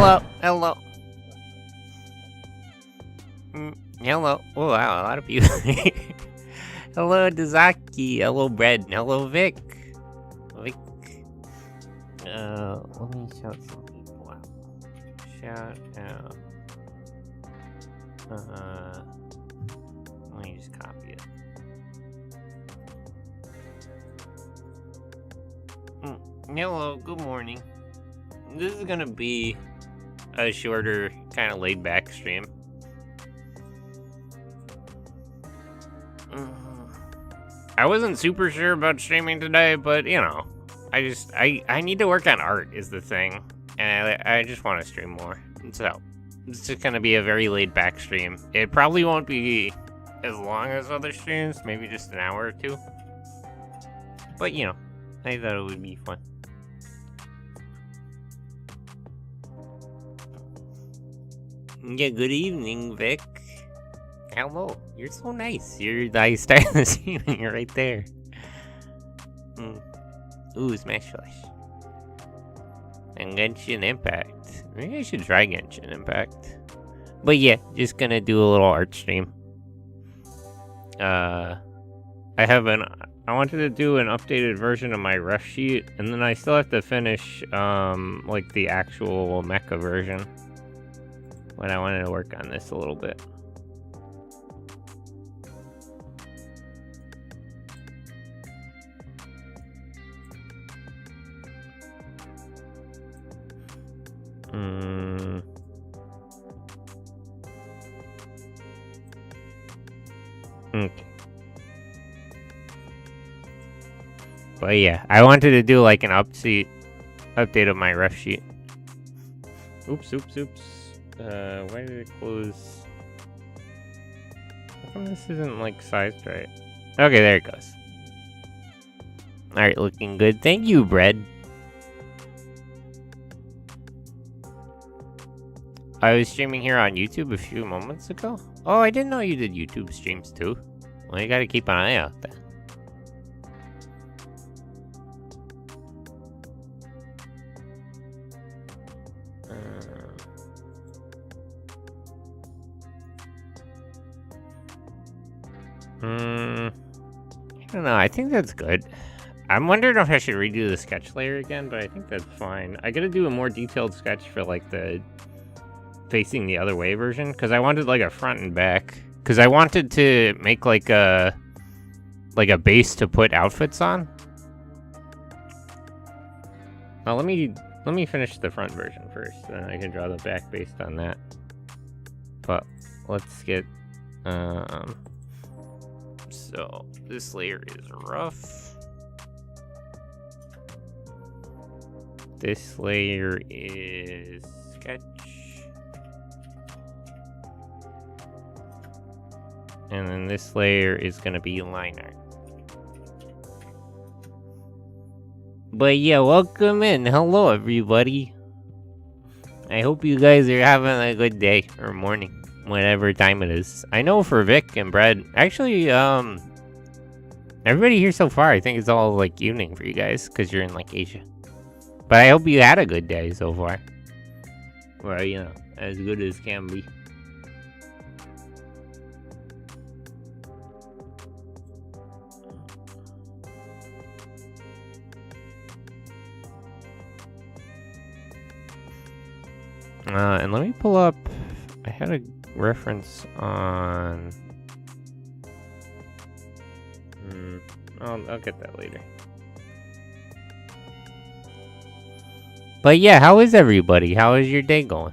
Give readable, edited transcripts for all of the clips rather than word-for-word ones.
Hello, hello. Hello. Oh wow, a lot of people. Hello, Dazaki. Hello, Bread. Hello, Vic. Vic. Let me shout some people out. Shout out. Let me just copy it. Hello, good morning. This is gonna be a shorter, kind of laid back stream. I wasn't super sure about streaming today, but you know, I need to work on art is the thing, and I just want to stream more. So it's just gonna be a very laid back stream. It probably won't be as long as other streams, maybe just an hour or two. But you know, I thought it would be fun. Yeah, good evening, Vic. Hello. You're so nice. I started the stream and you're right there. Ooh, Smash Flash. And Genshin Impact. Maybe I should try Genshin Impact. But yeah, just gonna do a little art stream. I wanted to do an updated version of my ref sheet, and then I still have to finish, like the actual mecha version. But I wanted to work on this a little bit. Okay. But yeah, I wanted to do like an update of my ref sheet. Oops. Why did it close? How come this isn't like sized right? Okay, there it goes. Alright, looking good. Thank you, Bread. I was streaming here on YouTube a few moments ago. Oh, I didn't know you did YouTube streams too. Well, you gotta keep an eye out then. I don't know, I think that's good. I'm wondering if I should redo the sketch layer again, but I think that's fine. I gotta do a more detailed sketch for like the facing the other way version, because I wanted like a front and back. Because I wanted to make like a base to put outfits on. Well, let me finish the front version first, then I can draw the back based on that. But let's get so this layer is rough. This layer is sketch. And then this layer is gonna be line art. But yeah, welcome in. Hello, everybody. I hope you guys are having a good day or morning, whatever time it is. I know for Vic and Bread, actually, everybody here so far, I think it's all like evening for you guys because you're in like Asia. But I hope you had a good day so far. Well, you know, as good as can be. And let me pull up, I had a reference on, I'll get that later. But yeah, how is everybody? How is your day going?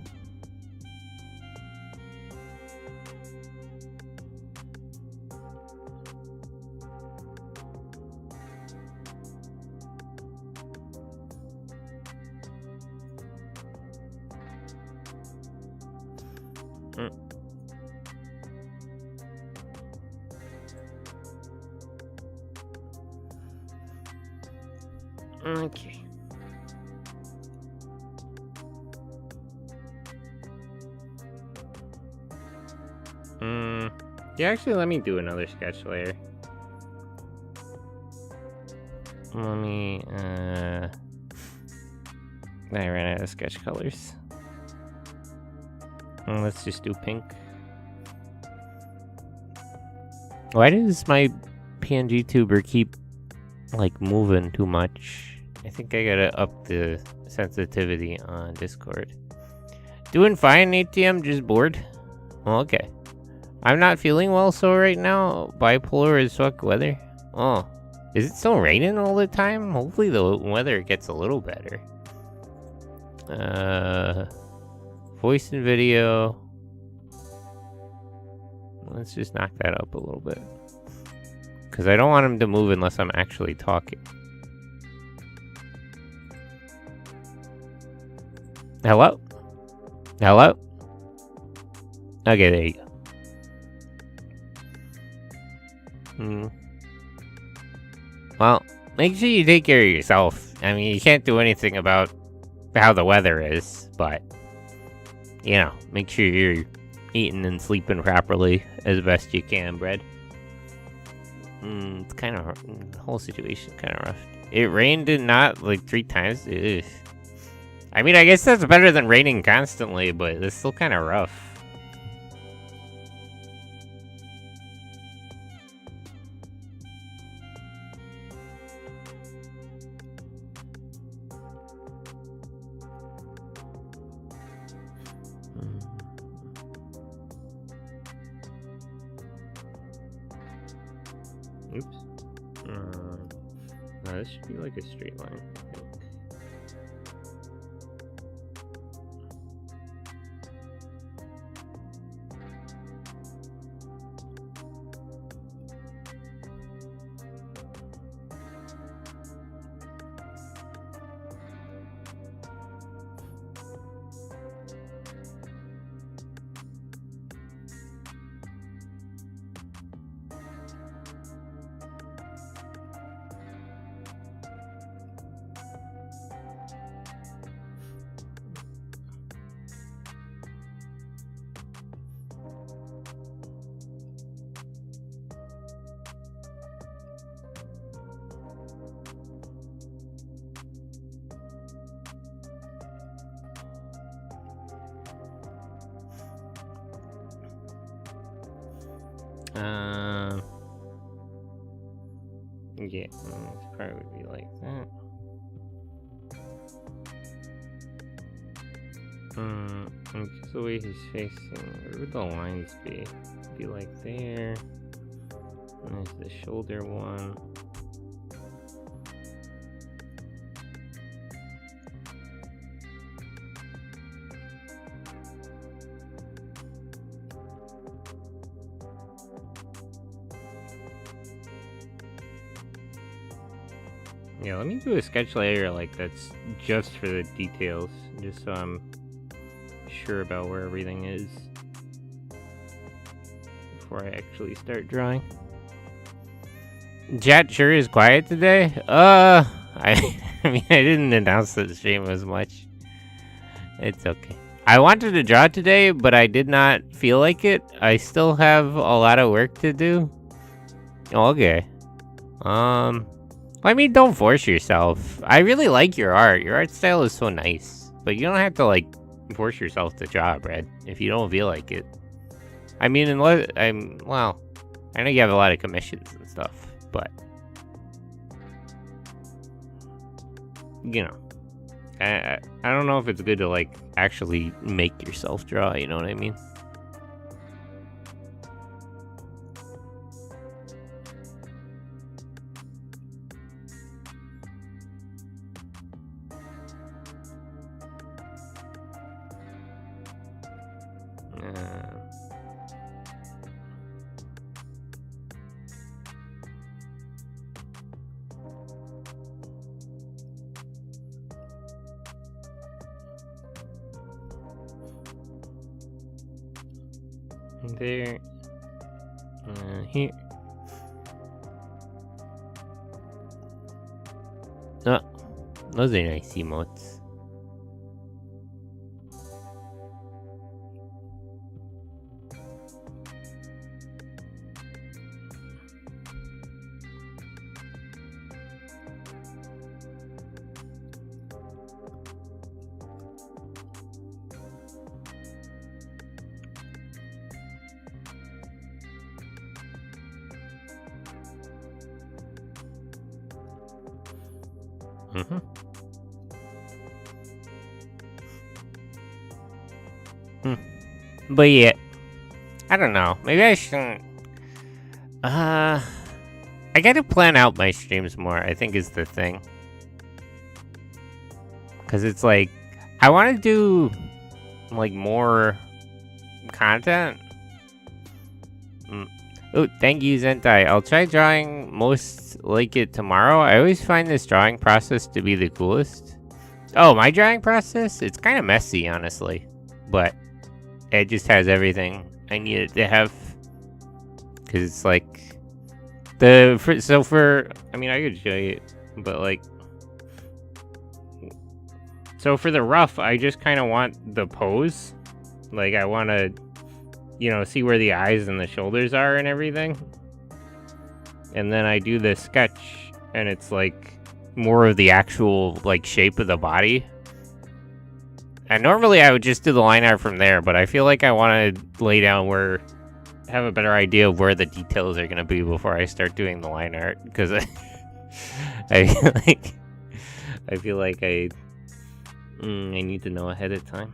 Okay. Yeah, actually, let me do another sketch layer. Let me, I ran out of sketch colors. Let's just do pink. Why does my PNG tuber keep, like, moving too much? I think I gotta up the sensitivity on Discord. Doing fine, ATM, just bored. Oh, okay. I'm not feeling well so right now. Bipolar as fuck weather. Oh. Is it still raining all the time? Hopefully the weather gets a little better. Voice and video. Let's just knock that up a little bit. Because I don't want him to move unless I'm actually talking. Hello? Hello? Okay, there you go. Well, make sure you take care of yourself. I mean, you can't do anything about how the weather is, but, you know, make sure you're eating and sleeping properly as best you can, Bread. It's kind of, the whole situation kind of rough. It rained and not, like, 3 times? Ugh. I mean, I guess that's better than raining constantly, but it's still kind of rough. Oops. No, this should be like a straight line, I think. Yeah, it probably would be like that. Just the way he's facing, where would the lines be? It'd be like there. And there's the shoulder one. Yeah, let me do a sketch layer like that's just for the details, just so I'm sure about where everything is before I actually start drawing. Chat sure is quiet today. I mean, I didn't announce the stream as much. It's okay. I wanted to draw today, but I did not feel like it. I still have a lot of work to do. Okay. I mean, don't force yourself. I really like your art. Your art style is so nice. But you don't have to, like, force yourself to draw, Brad, if you don't feel like it. I mean, unless, well, I know you have a lot of commissions and stuff, but, you know, I don't know if it's good to, like, actually make yourself draw, you know what I mean? There, here. Oh, those are nice emotes. Mm-hmm. But yeah, I don't know. Maybe I shouldn't. I gotta plan out my streams more, I think is the thing. Because it's like, I want to do, like, more content. Oh, thank you, Zentai. I'll try drawing most like it tomorrow. I always find this drawing process to be the coolest. Oh, my drawing process? It's kind of messy, honestly. But it just has everything I need it to have. Because it's like... I mean, I could show you, but like... So for the rough, I just kind of want the pose. Like, I want to... you know, see where the eyes and the shoulders are and everything. And then I do the sketch, and it's like more of the actual like shape of the body. And normally I would just do the line art from there, but I feel like I want to lay down have a better idea of where the details are going to be before I start doing the line art, because I feel like I need to know ahead of time.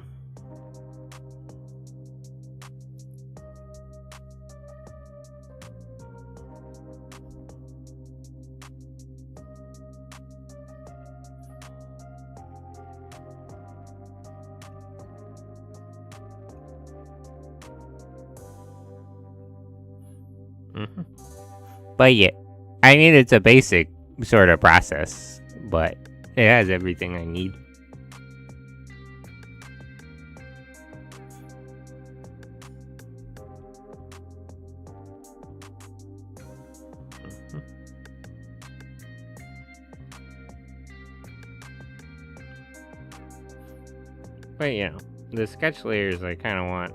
But yeah, I mean, it's a basic sort of process, but it has everything I need. But you know, the sketch layers I kind of want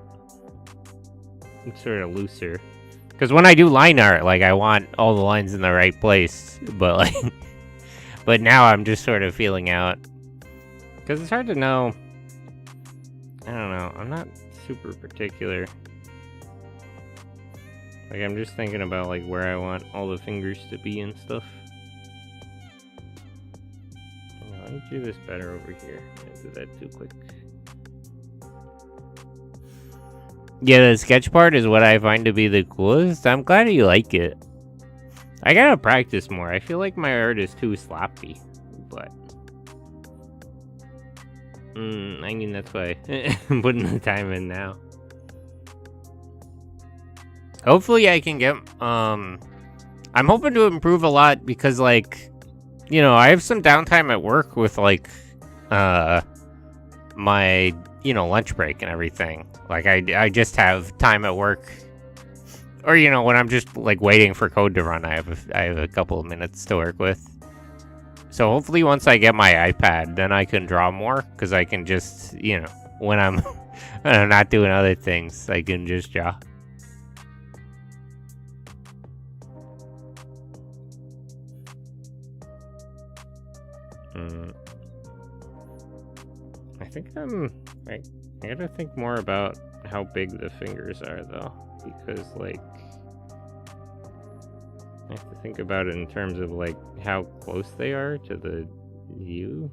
sort of looser. Because when I do line art, like, I want all the lines in the right place, but, like, but now I'm just sort of feeling out. Because it's hard to know. I don't know. I'm not super particular. Like, I'm just thinking about, like, where I want all the fingers to be and stuff. Oh, let me do this better over here. I did that too quick. Yeah, the sketch part is what I find to be the coolest. I'm glad you like it. I gotta practice more. I feel like my art is too sloppy, but... I mean, that's why I'm putting the time in now. Hopefully I can get... I'm hoping to improve a lot because, like... You know, I have some downtime at work with, like... my... you know, lunch break and everything. Like, I just have time at work, or, you know, when I'm just, like, waiting for code to run, I have a couple of minutes to work with. So hopefully once I get my iPad, then I can draw more, because I can just, you know, when I'm not doing other things, I can just draw. I think I gotta think more about how big the fingers are, though, because, like, I have to think about it in terms of, like, how close they are to the view.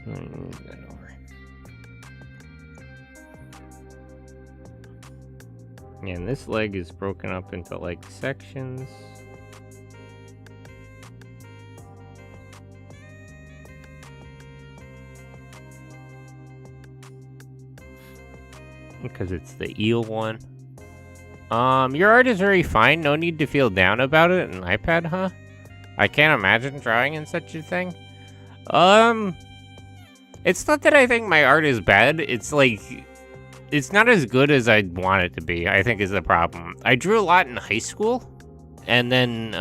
That over. Yeah, and this leg is broken up into, like, sections. Because it's the eel one. Your art is very fine. No need to feel down about it. An iPad, huh? I can't imagine drawing in such a thing. It's not that I think my art is bad. It's like, it's not as good as I'd want it to be, I think is the problem. I drew a lot in high school, and then,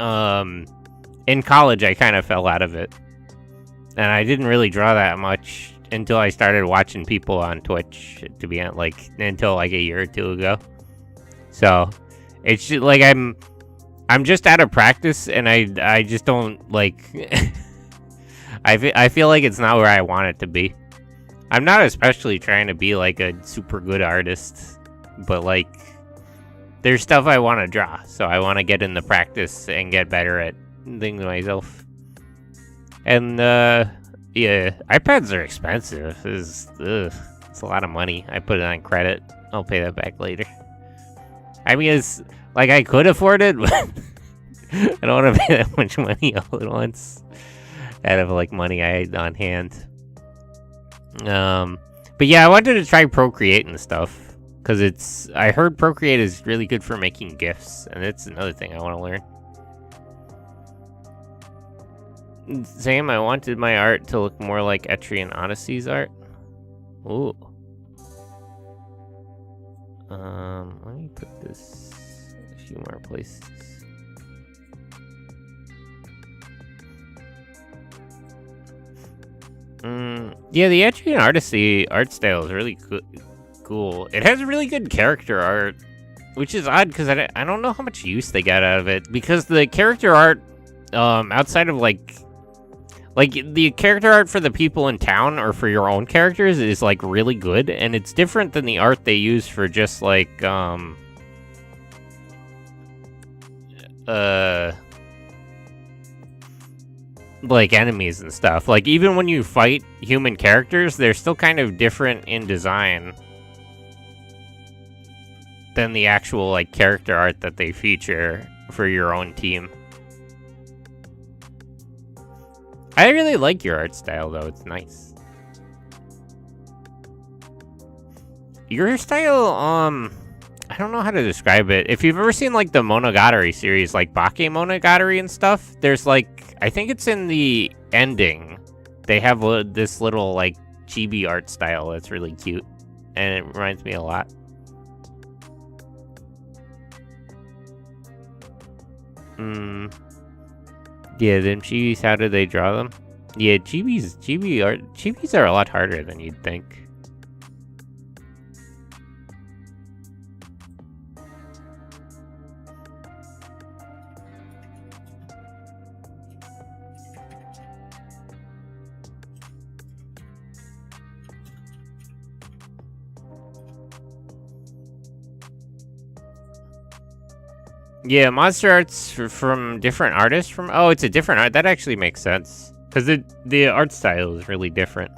in college I kind of fell out of it. And I didn't really draw that much until I started watching people on Twitch, to be honest, like, until like a year or two ago. So, it's just, like, I'm I'm just out of practice, and I just don't, like... I feel like it's not where I want it to be. I'm not especially trying to be, like, a super good artist, but, like, there's stuff I want to draw, so I want to get in the practice and get better at things myself. And, yeah, iPads are expensive. It's a lot of money. I put it on credit. I'll pay that back later. I mean, it's, like, I could afford it, but I don't want to pay that much money all at once out of, like, money I had on hand. But yeah, I wanted to try Procreate and stuff, because I heard Procreate is really good for making GIFs, and it's another thing I want to learn. Same, I wanted my art to look more like Etri and Odyssey's art. Ooh. Let me put this a few more places. Yeah, the Etri and Odyssey art style is really cool. It has really good character art, which is odd because I don't know how much use they got out of it, because the character art, outside of like the character art for the people in town or for your own characters is like really good, and it's different than the art they use for just like like enemies and stuff. Like even when you fight human characters, they're still kind of different in design than the actual like character art that they feature for your own team. I really like your art style though, it's nice. Your style, I don't know how to describe it. If you've ever seen like the Monogatari series, like Bake Monogatari and stuff, there's like, I think it's in the ending, they have this little like chibi art style that's really cute, and it reminds me a lot. Yeah, them chibis, how do they draw them? Yeah, chibis are a lot harder than you'd think. Yeah, monster art's from different artists from... Oh, it's a different art. That actually makes sense. Because the art style is really different.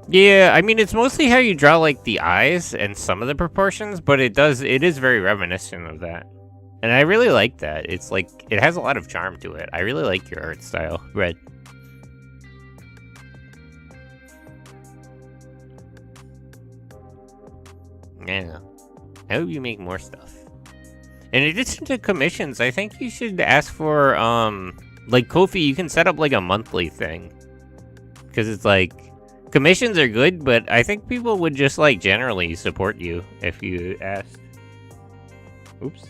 Yeah, I mean, it's mostly how you draw, like, the eyes and some of the proportions, but it is very reminiscent of that. And I really like that. It's like, it has a lot of charm to it. I really like your art style, Red. Yeah. I hope you make more stuff. In addition to commissions, I think you should ask for, like Ko-fi, you can set up like a monthly thing. Because it's like, commissions are good, but I think people would just like generally support you if you asked. Oops.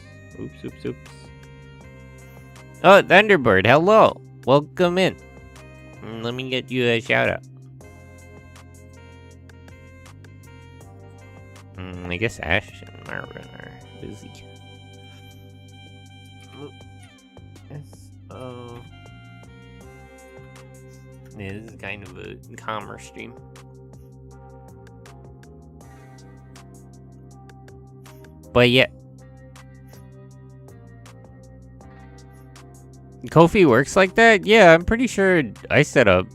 Oh, Thunderbird, hello. Welcome in. Let me get you a shout out. I guess Ash and Marvin are busy. Yeah, this is kind of a commerce stream. But yeah. Ko-fi works like that? Yeah, I'm pretty sure I set up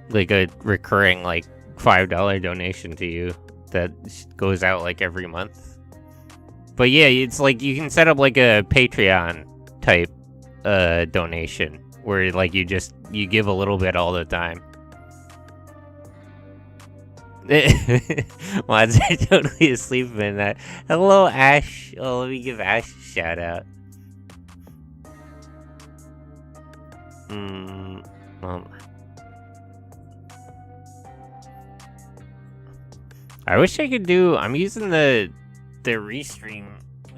like a recurring like $5 donation to you that goes out like every month. But yeah, it's like you can set up like a Patreon type donation where like you give a little bit all the time. Mods are totally asleep in that. Hello, Ash. Oh, let me give Ash a shout out. I wish I could do... I'm using the Restream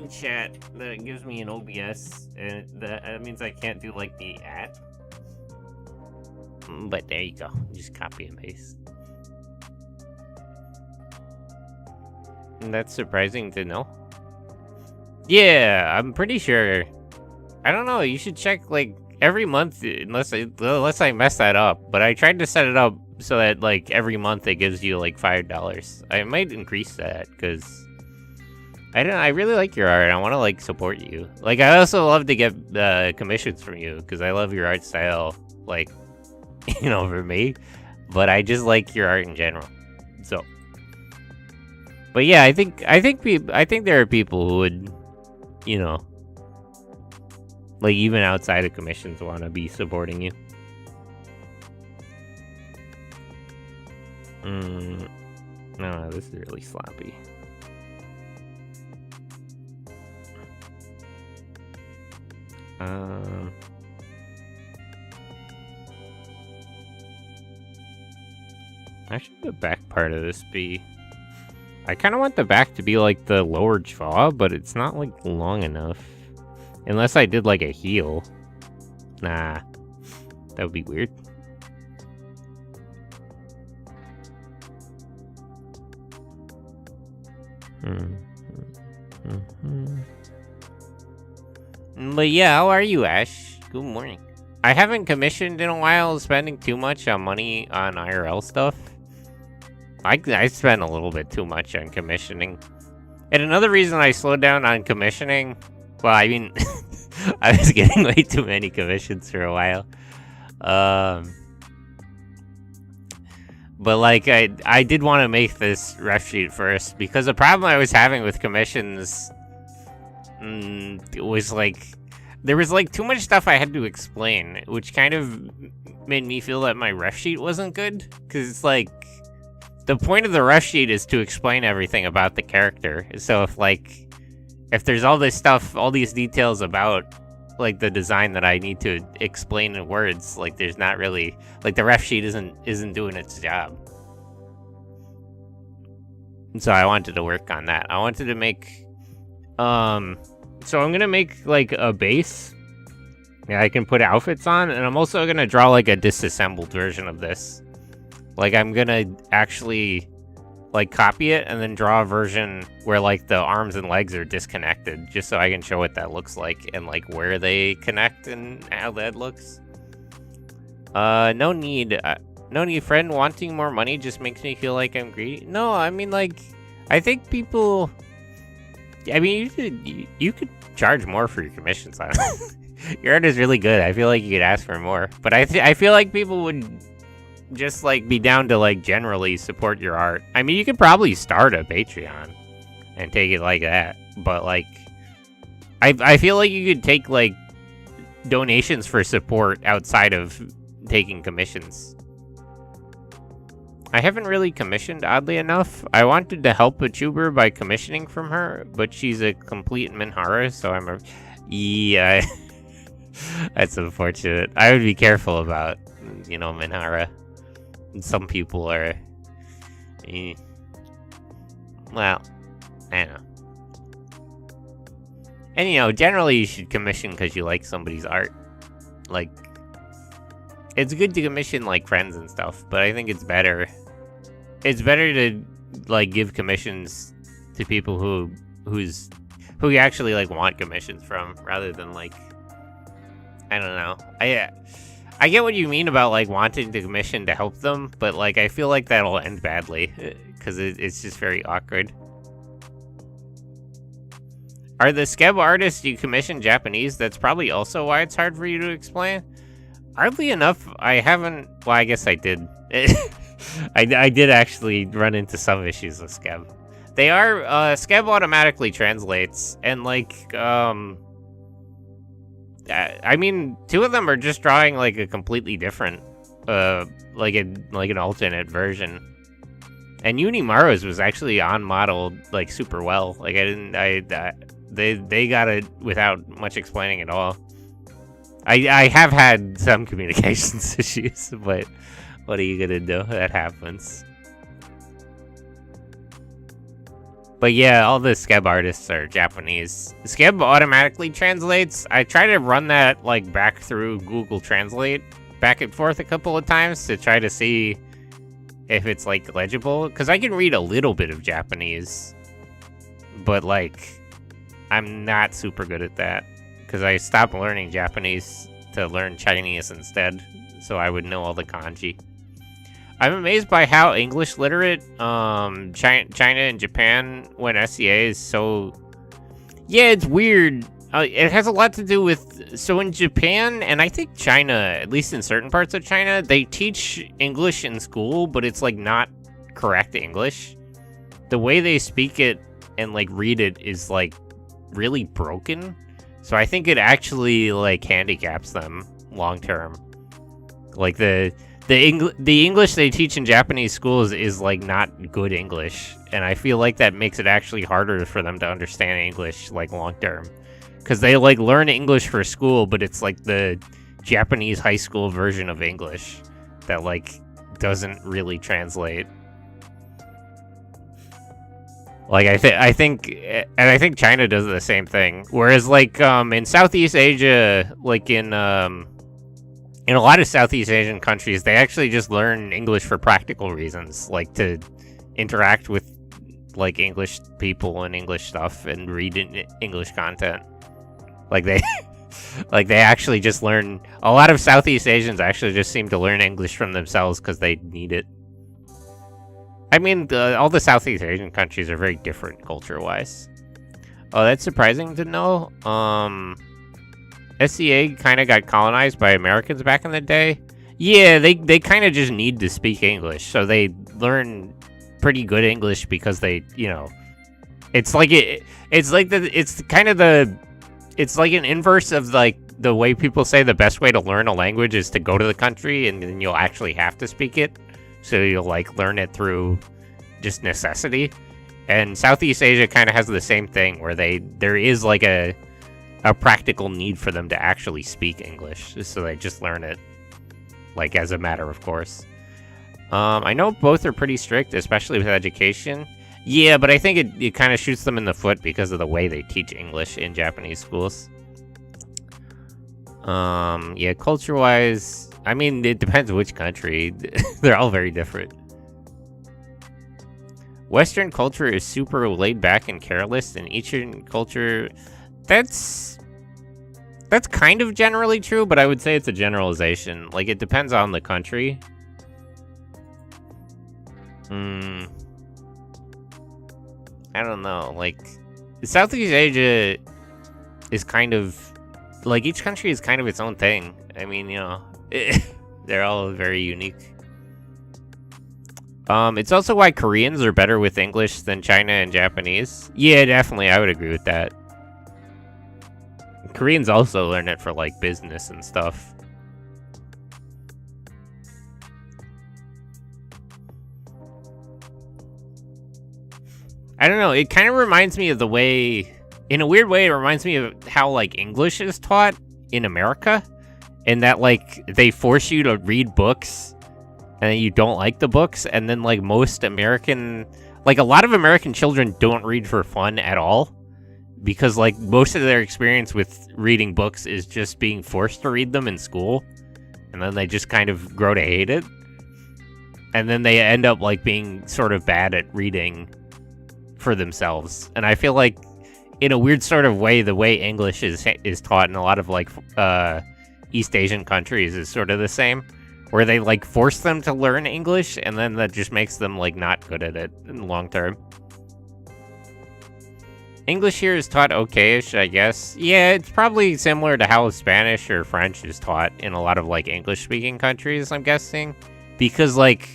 chat that gives me an OBS, and that means I can't do, like, the @ But there you go. Just copy and paste. And that's surprising to know. Yeah, I'm pretty sure. I don't know. You should check like every month, unless I mess that up. But I tried to set it up so that like every month it gives you like $5. I might increase that because I really like your art. I want to like support you. Like I also love to get commissions from you because I love your art style. Like for me. But I just like your art in general. So. But yeah, I think there are people who would, like even outside of commissions, want to be supporting you. No, this is really sloppy. How should the back part of this be? I kind of want the back to be like the lower jaw, but it's not like long enough. Unless I did like a heel. Nah, that would be weird. But yeah, how are you, Ash? Good morning. I haven't commissioned in a while, spending too much on money on IRL stuff. I spent a little bit too much on commissioning. And another reason I slowed down on commissioning, well, I mean, I was getting way too many commissions for a while. But like, I did want to make this ref sheet first, because the problem I was having with commissions was like, there was like too much stuff I had to explain, which kind of made me feel that my ref sheet wasn't good, because it's like, the point of the ref sheet is to explain everything about the character. So if there's all this stuff, all these details about like the design that I need to explain in words, like there's not really, like the ref sheet isn't doing its job. And so I wanted to work on that. I wanted to make, so I'm gonna make like a base that I can put outfits on, and I'm also gonna draw like a disassembled version of this. Like, I'm gonna actually, like, copy it and then draw a version where, like, the arms and legs are disconnected, just so I can show what that looks like and, like, where they connect and how that looks. No need, friend. Wanting more money just makes me feel like I'm greedy. No, I mean, like, I think people, I mean, you could charge more for your commissions on it. Your art is really good. I feel like you could ask for more, but I feel like people would just like be down to like generally support your art. I mean, you could probably start a Patreon and take it like that, but like I feel like you could take like donations for support outside of taking commissions. I haven't really commissioned, oddly enough. I wanted to help Vtuber by commissioning from her, but she's a complete Minhara, so yeah, that's unfortunate. I would be careful about, Minhara. Some people are, well, I don't know. And, generally you should commission because you like somebody's art. Like, it's good to commission, like, friends and stuff, but I think it's better. It's better to, like, give commissions to people who you actually, like, want commissions from, rather than, like, I don't know. I get what you mean about, like, wanting to commission to help them, but, like, I feel like that'll end badly, because it's just very awkward. Are the Skeb artists you commission Japanese? That's probably also why it's hard for you to explain. Oddly enough, I haven't, well, I guess I did. I did actually run into some issues with Skeb. They are, Skeb automatically translates, and, like, I mean, two of them are just drawing like a completely different, like an alternate version. And Unimaru's was actually on modeled like super well. Like they got it without much explaining at all. I have had some communications issues, but what are you gonna do? That happens. But yeah, all the Skeb artists are Japanese. Skeb automatically translates. I try to run that like back through Google Translate back and forth a couple of times to try to see if it's like legible. Because I can read a little bit of Japanese, but like I'm not super good at that because I stopped learning Japanese to learn Chinese instead, so I would know all the kanji. I'm amazed by how English literate China and Japan when SEA is so... Yeah, it's weird. It has a lot to do with... So in Japan, and I think China, at least in certain parts of China, they teach English in school, but it's, like, not correct English. The way they speak it and, like, read it is, like, really broken. So I think it actually, like, handicaps them long-term. Like, the English they teach in Japanese schools is, like, not good English. And I feel like that makes it actually harder for them to understand English, like, long-term. Because they, like, learn English for school, but it's, like, the Japanese high school version of English that, like, doesn't really translate. Like, I think China does the same thing. Whereas, like, in Southeast Asia, like, in a lot of Southeast Asian countries, they actually just learn English for practical reasons, like, to interact with, like, English people and English stuff and read English content. Like, they actually just learn... A lot of Southeast Asians actually just seem to learn English from themselves because they need it. I mean, all the Southeast Asian countries are very different culture-wise. Oh, that's surprising to know. SEA kind of got colonized by Americans back in the day. Yeah, they kind of just need to speak English, so they learn pretty good English because they, you know... It's like It's like an inverse of, like, the way people say the best way to learn a language is to go to the country and then you'll actually have to speak it. So you'll, like, learn it through just necessity. And Southeast Asia kind of has the same thing where there is, like, a practical need for them to actually speak English. So they just learn it, like, as a matter of course. I know both are pretty strict, especially with education. Yeah, but I think it kind of shoots them in the foot because of the way they teach English in Japanese schools. Yeah, culture-wise, I mean, it depends which country. They're all very different. Western culture is super laid back and careless, and Eastern culture, that's kind of generally true, but I would say it's a generalization. Like, it depends on the country. I don't know, like, Southeast Asia is kind of, like, each country is kind of its own thing. I mean, you know, they're all very unique. It's also why Koreans are better with English than China and Japanese. Yeah, definitely, I would agree with that. Koreans also learn it for, like, business and stuff. I don't know, it kind of reminds me of the way, in a weird way, it reminds me of how, like, English is taught in America, and that, like, they force you to read books, and you don't like the books, and then, like, most American, like, a lot of American children don't read for fun at all, because, like, most of their experience with reading books is just being forced to read them in school, and then they just kind of grow to hate it, and then they end up, like, being sort of bad at reading for themselves. And I feel like, in a weird sort of way, the way English is taught in a lot of, like, East Asian countries is sort of the same, where they, like, force them to learn English, and then that just makes them, like, not good at it in the long term. English here is taught okay-ish, I guess. Yeah, it's probably similar to how Spanish or French is taught in a lot of, like, English-speaking countries, I'm guessing. Because, like,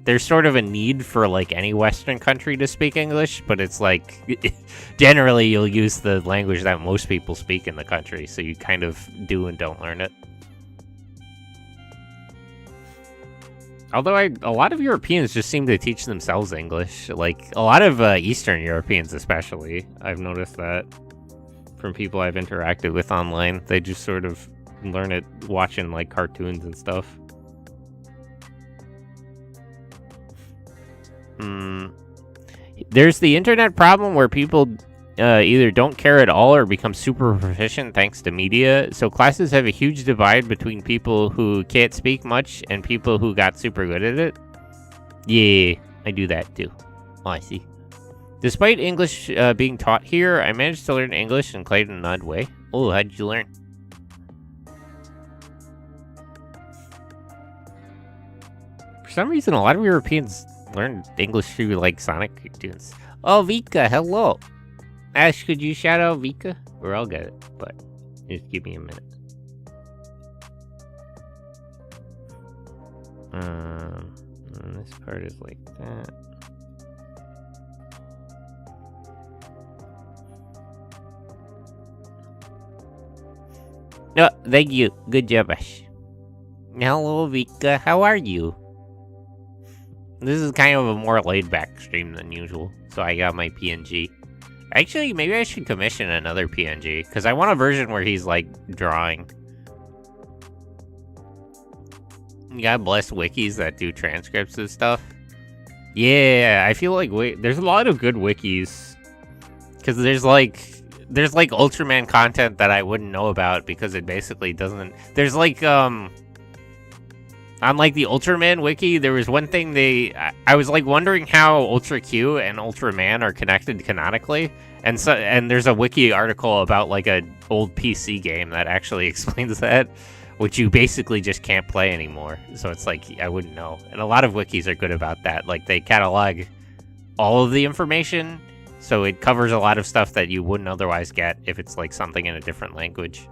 there's sort of a need for, like, any Western country to speak English, but it's, like, generally you'll use the language that most people speak in the country, so you kind of do and don't learn it. Although a lot of Europeans just seem to teach themselves English. Like, a lot of Eastern Europeans especially, I've noticed that from people I've interacted with online. They just sort of learn it watching, like, cartoons and stuff. There's the internet problem where people either don't care at all or become super proficient thanks to media. So classes have a huge divide between people who can't speak much and people who got super good at it. Yeah, I do that too. Oh, I see. Despite English being taught here, I managed to learn English in quite an odd way. Oh, how'd you learn? For some reason, a lot of Europeans learn English through, like, Sonic cartoons. Oh, Vika, hello! Ash, could you shout out Vika? Or I'll get it, but just give me a minute. And this part is like that. No, thank you. Good job, Ash. Hello, Vika. How are you? This is kind of a more laid-back stream than usual, so I got my PNG. Actually, maybe I should commission another PNG, because I want a version where he's, like, drawing. God bless wikis that do transcripts and stuff. Yeah, I feel like there's a lot of good wikis. Because there's like Ultraman content that I wouldn't know about because it basically doesn't... There's like, on like the Ultraman wiki, there was one thing I was like wondering how Ultra Q and Ultraman are connected canonically. And there's a wiki article about like an old PC game that actually explains that, which you basically just can't play anymore. So it's like, I wouldn't know. And a lot of wikis are good about that. Like, they catalog all of the information, so it covers a lot of stuff that you wouldn't otherwise get if it's like something in a different language.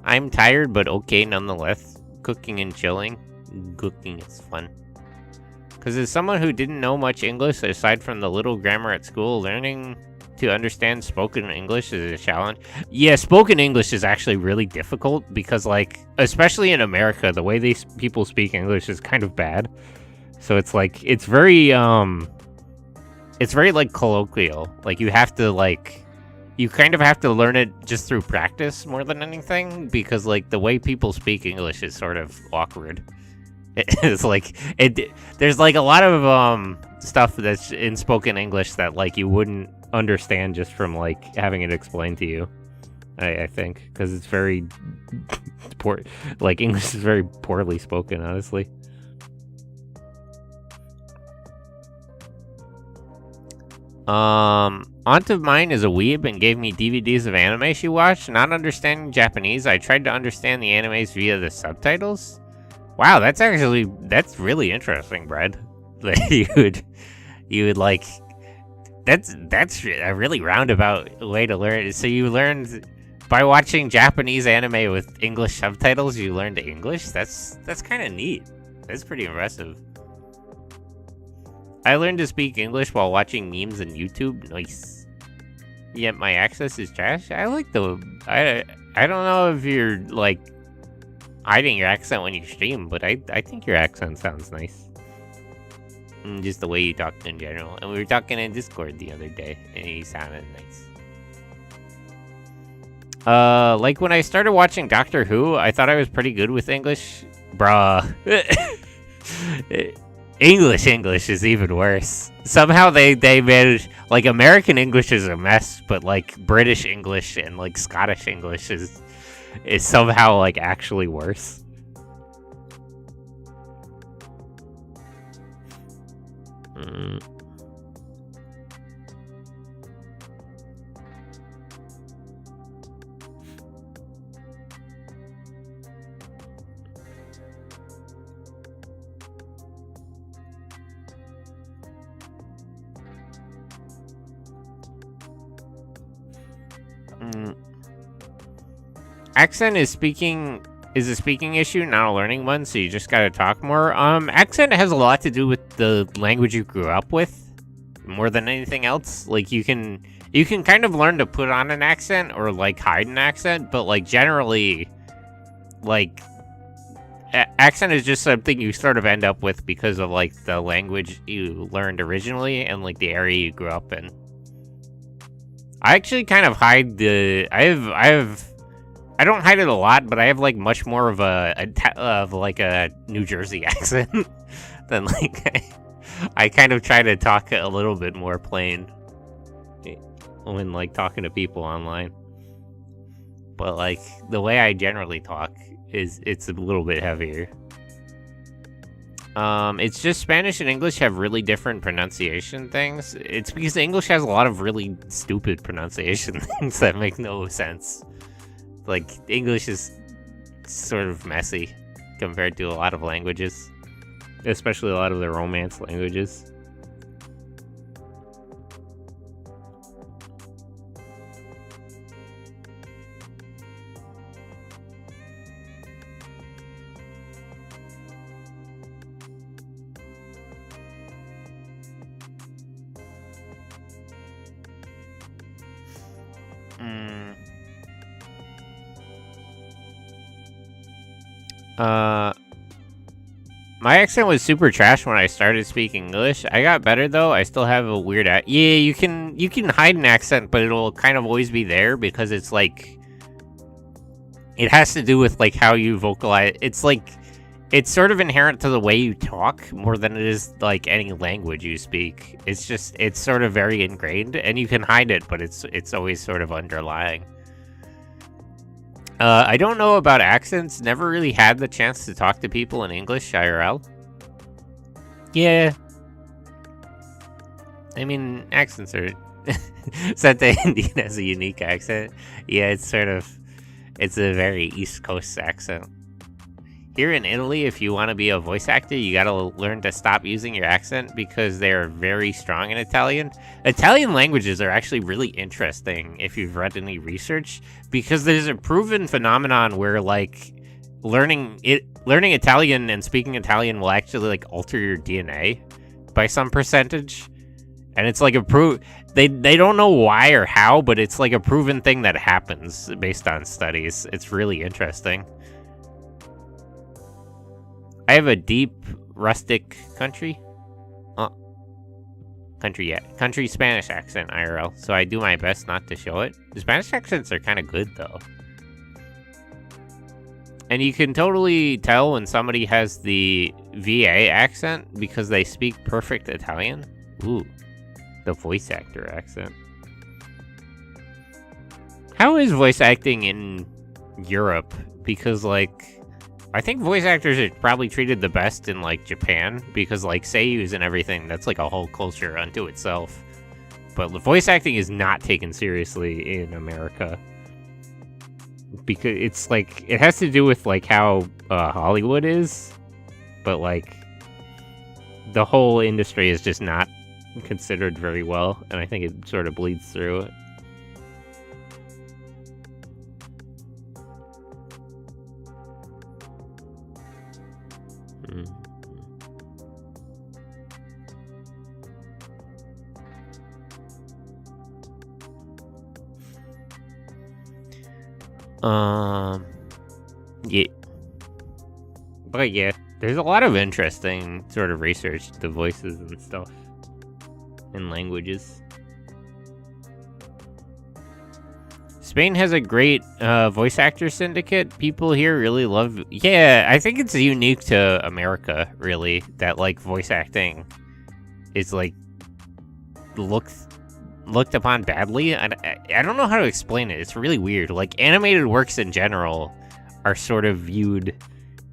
I'm tired, but okay nonetheless. Cooking and chilling. Cooking is fun. Because as someone who didn't know much English, aside from the little grammar at school, learning to understand spoken English is a challenge. Yeah, spoken English is actually really difficult because, like, especially in America, the way these people speak English is kind of bad. So it's like, it's very, like, colloquial. Like, you have to, like, you kind of have to learn it just through practice more than anything, because, like, the way people speak English is sort of awkward. It's like, there's, like, a lot of, stuff that's in spoken English that, like, you wouldn't understand just from, like, having it explained to you, I think, because it's very poor. Like, English is very poorly spoken, honestly. Aunt of mine is a weeb and gave me DVDs of anime she watched. Not understanding Japanese, I tried to understand the animes via the subtitles. Wow, that's really interesting, Brad. That you would like. That's a really roundabout way to learn it. So you learned by watching Japanese anime with English subtitles. You learned English. That's kind of neat. That's pretty impressive. I learned to speak English while watching memes on YouTube. Nice. Yet my access is trash. I like the. I don't know if you're like hiding your accent when you stream, but I think your accent sounds nice. And just the way you talk in general. And we were talking in Discord the other day, and he sounded nice. Like when I started watching Doctor Who, I thought I was pretty good with English. Bruh. English is even worse. Somehow they managed, like, American English is a mess, but like British English and like Scottish English is somehow like actually worse. Accent is a speaking issue, not a learning one, so you just gotta talk more. Accent has a lot to do with the language you grew up with, more than anything else. Like, you can kind of learn to put on an accent or, like, hide an accent, but, like, generally, like, accent is just something you sort of end up with because of, like, the language you learned originally and, like, the area you grew up in. I actually kind of hide the... I don't hide it a lot, but I have, like, much more of a New Jersey accent than, like, I kind of try to talk a little bit more plain when, like, talking to people online. But, like, the way I generally talk it's a little bit heavier. It's just Spanish and English have really different pronunciation things. It's because English has a lot of really stupid pronunciation things that make no sense. Like, English is sort of messy compared to a lot of languages, especially a lot of the Romance languages. My accent was super trash when I started speaking English. I got better though. I still have a weird yeah, you can hide an accent, but it'll kind of always be there because it's like it has to do with like how you vocalize. It's like it's sort of inherent to the way you talk more than it is like any language you speak. It's sort of very ingrained, and you can hide it, but it's always sort of underlying. I don't know about accents. Never really had the chance to talk to people in English IRL. Yeah. I mean, accents are... Sente Indian has a unique accent. Yeah, it's a very East Coast accent. Here in Italy, if you want to be a voice actor, you gotta learn to stop using your accent because they're very strong in Italian. Italian languages are actually really interesting if you've read any research, because there's a proven phenomenon where like learning Italian and speaking Italian will actually like alter your DNA by some percentage. And it's like they don't know why or how, but it's like a proven thing that happens based on studies. It's really interesting. I have a deep, rustic country Spanish accent IRL, so I do my best not to show it. The Spanish accents are kind of good, though. And you can totally tell when somebody has the VA accent because they speak perfect Italian. Ooh, the voice actor accent. How is voice acting in Europe? Because, like... I think voice actors are probably treated the best in, like, Japan, because, like, seiyus and everything, that's, like, a whole culture unto itself. But the voice acting is not taken seriously in America. Because it's, like, it has to do with, like, how Hollywood is, but, like, the whole industry is just not considered very well, and I think it sort of bleeds through it. Yeah. But yeah, there's a lot of interesting sort of research to voices and stuff and languages. Spain has a great voice actor syndicate. People here really love... Yeah, I think it's unique to America, really, that, like, voice acting is, like, looked upon badly. I don't know how to explain it. It's really weird. Like, animated works in general are sort of viewed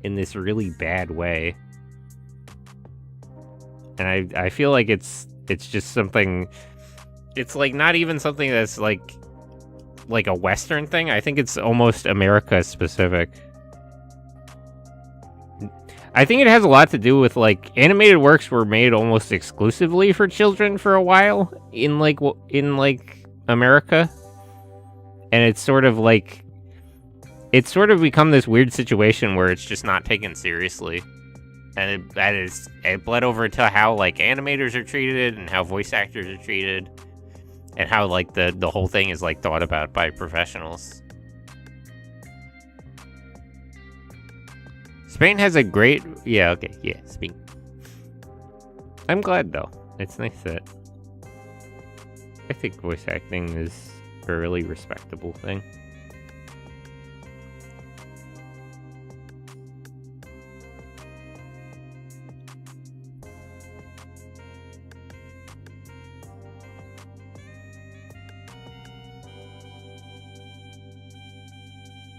in this really bad way. And I feel like it's just something... It's, like, not even something that's, like a Western thing. I think it's almost America specific. I think it has a lot to do with, like, animated works were made almost exclusively for children for a while in America. And it's sort of like, it's sort of become this weird situation where it's just not taken seriously. And it bled over to how, like, animators are treated and how voice actors are treated. And how, like, the whole thing is, like, thought about by professionals. Spain has a great... Yeah, okay, yeah, Spain. I'm glad, though. It's nice that... I think voice acting is a really respectable thing.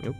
Oops.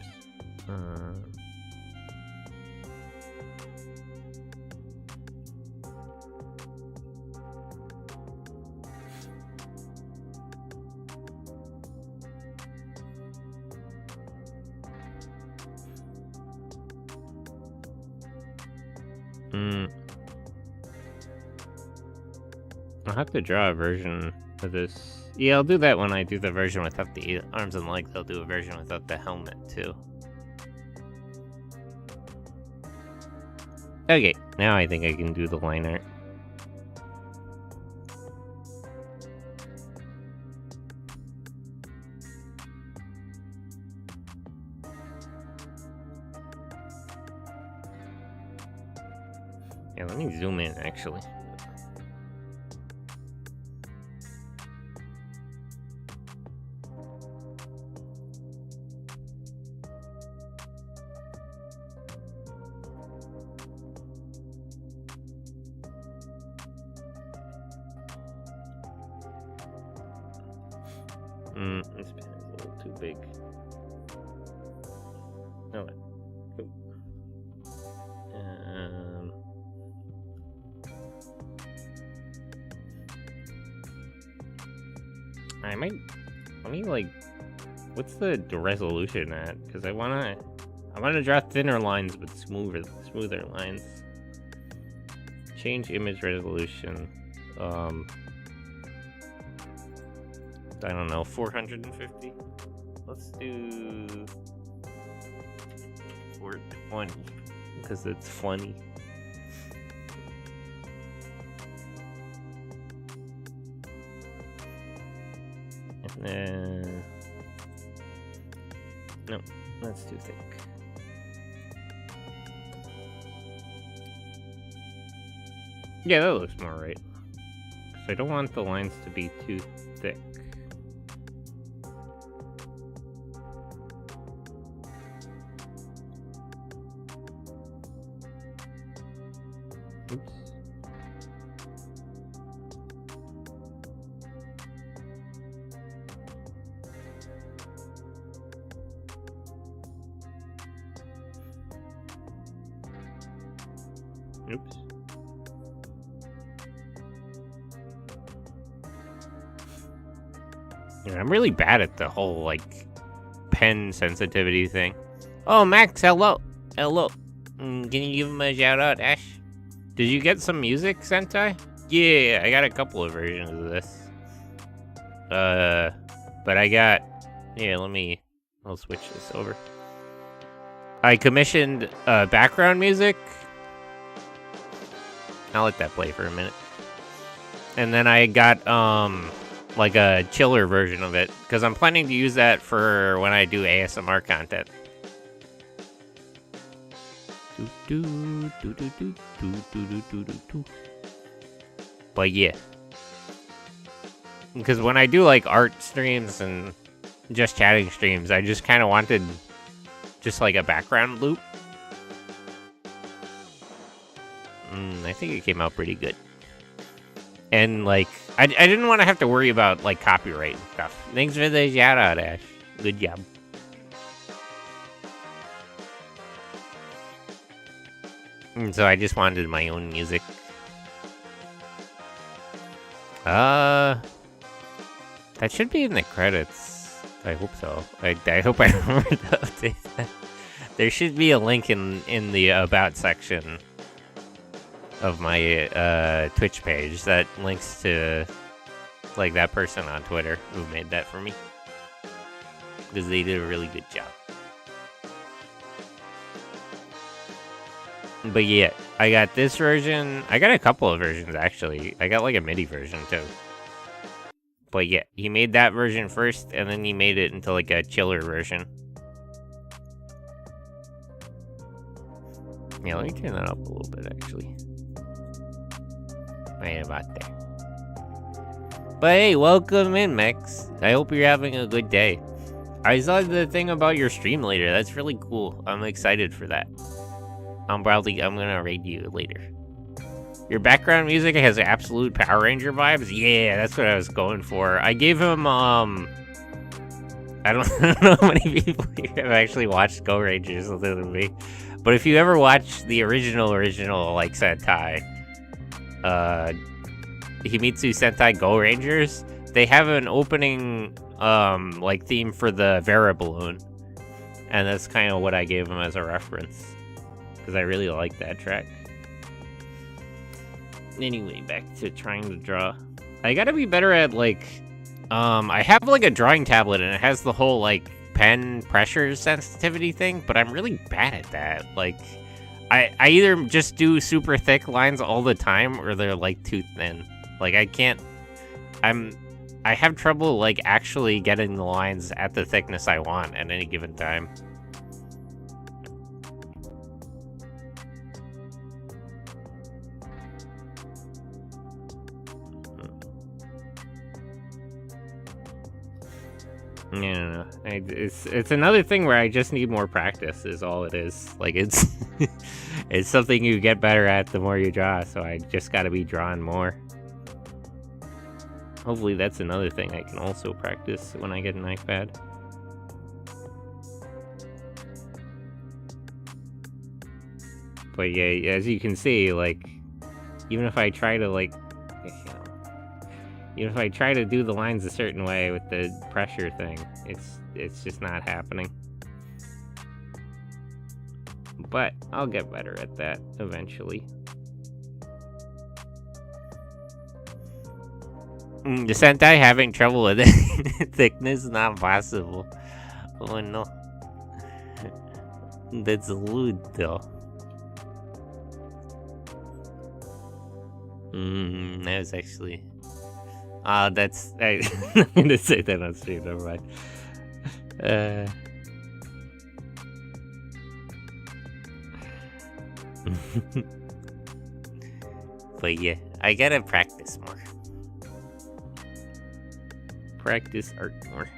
I'll have to draw a version of this. Yeah, I'll do that when I do the version without the arms and legs. I'll do a version without the helmet, too. Okay, now I think I can do the line art. Yeah, let me zoom in, actually. This pen is a little too big. Oh, wait. Let me like, what's the resolution at? Because I wanna draw thinner lines but smoother lines. Change image resolution. I don't know, 450? Let's do 420, because it's funny. And then... no, that's too thick. Yeah, that looks more right. So I don't want the lines to be too thick. Oops. Oops. Yeah, I'm really bad at the whole, like, pen sensitivity thing. Oh, Max, hello. Hello. Can you give him a shout out, Ash? Did you get some music, Sentai? Yeah, I got a couple of versions of this. But I got... yeah, I'll switch this over. I commissioned background music. I'll let that play for a minute. And then I got, like a chiller version of it, because I'm planning to use that for when I do ASMR content. But yeah. Because when I do, like, art streams and just chatting streams, I just kind of wanted just, like, a background loop. I think it came out pretty good. And, like, I didn't want to have to worry about, like, copyright and stuff. Thanks for the shout out, Ash. Good job. And so I just wanted my own music. That should be in the credits. I hope so. I hope I remember to update that. There should be a link in the About section of my Twitch page that links to, like, that person on Twitter who made that for me, because they did a really good job. But yeah, I got this version. I got a couple of versions, actually. I got, like, a MIDI version too. But yeah, he made that version first, and then he made it into, like, a chiller version. Yeah, let me turn that up a little bit, actually. Right about there. But hey, welcome in, Max. I hope you're having a good day. I saw the thing about your stream later. That's really cool. I'm excited for that. I'm gonna raid you later. Your background music has absolute Power Ranger vibes? Yeah, that's what I was going for. I gave him, I don't know how many people here have actually watched Go Rangers other than me. But if you ever watch the original, like, Sentai, Himitsu Sentai Go Rangers, they have an opening, like, theme for the Vera Balloon. And that's kind of what I gave him as a reference. Because I really like that track. Anyway, back to trying to draw. I gotta be better at, like, I have, like, a drawing tablet, and it has the whole, like, pen pressure sensitivity thing, but I'm really bad at that. Like, I either just do super thick lines all the time, or they're, like, too thin. Like, I can't... I have trouble, like, actually getting the lines at the thickness I want at any given time. Yeah, it's another thing where I just need more practice is all it is. Like, it's it's something you get better at the more you draw, so I just gotta be drawing more. Hopefully that's another thing I can also practice when I get an iPad. But yeah, as you can see, like, even if I try to, like, even if I try to do the lines a certain way with the pressure thing, it's just not happening. But I'll get better at that eventually. The Sentai having trouble with it. Thickness not possible. Oh no. That's lewd though. That was actually... that's... I'm gonna say that on stream, never mind. But yeah, I gotta practice more. Practice art more.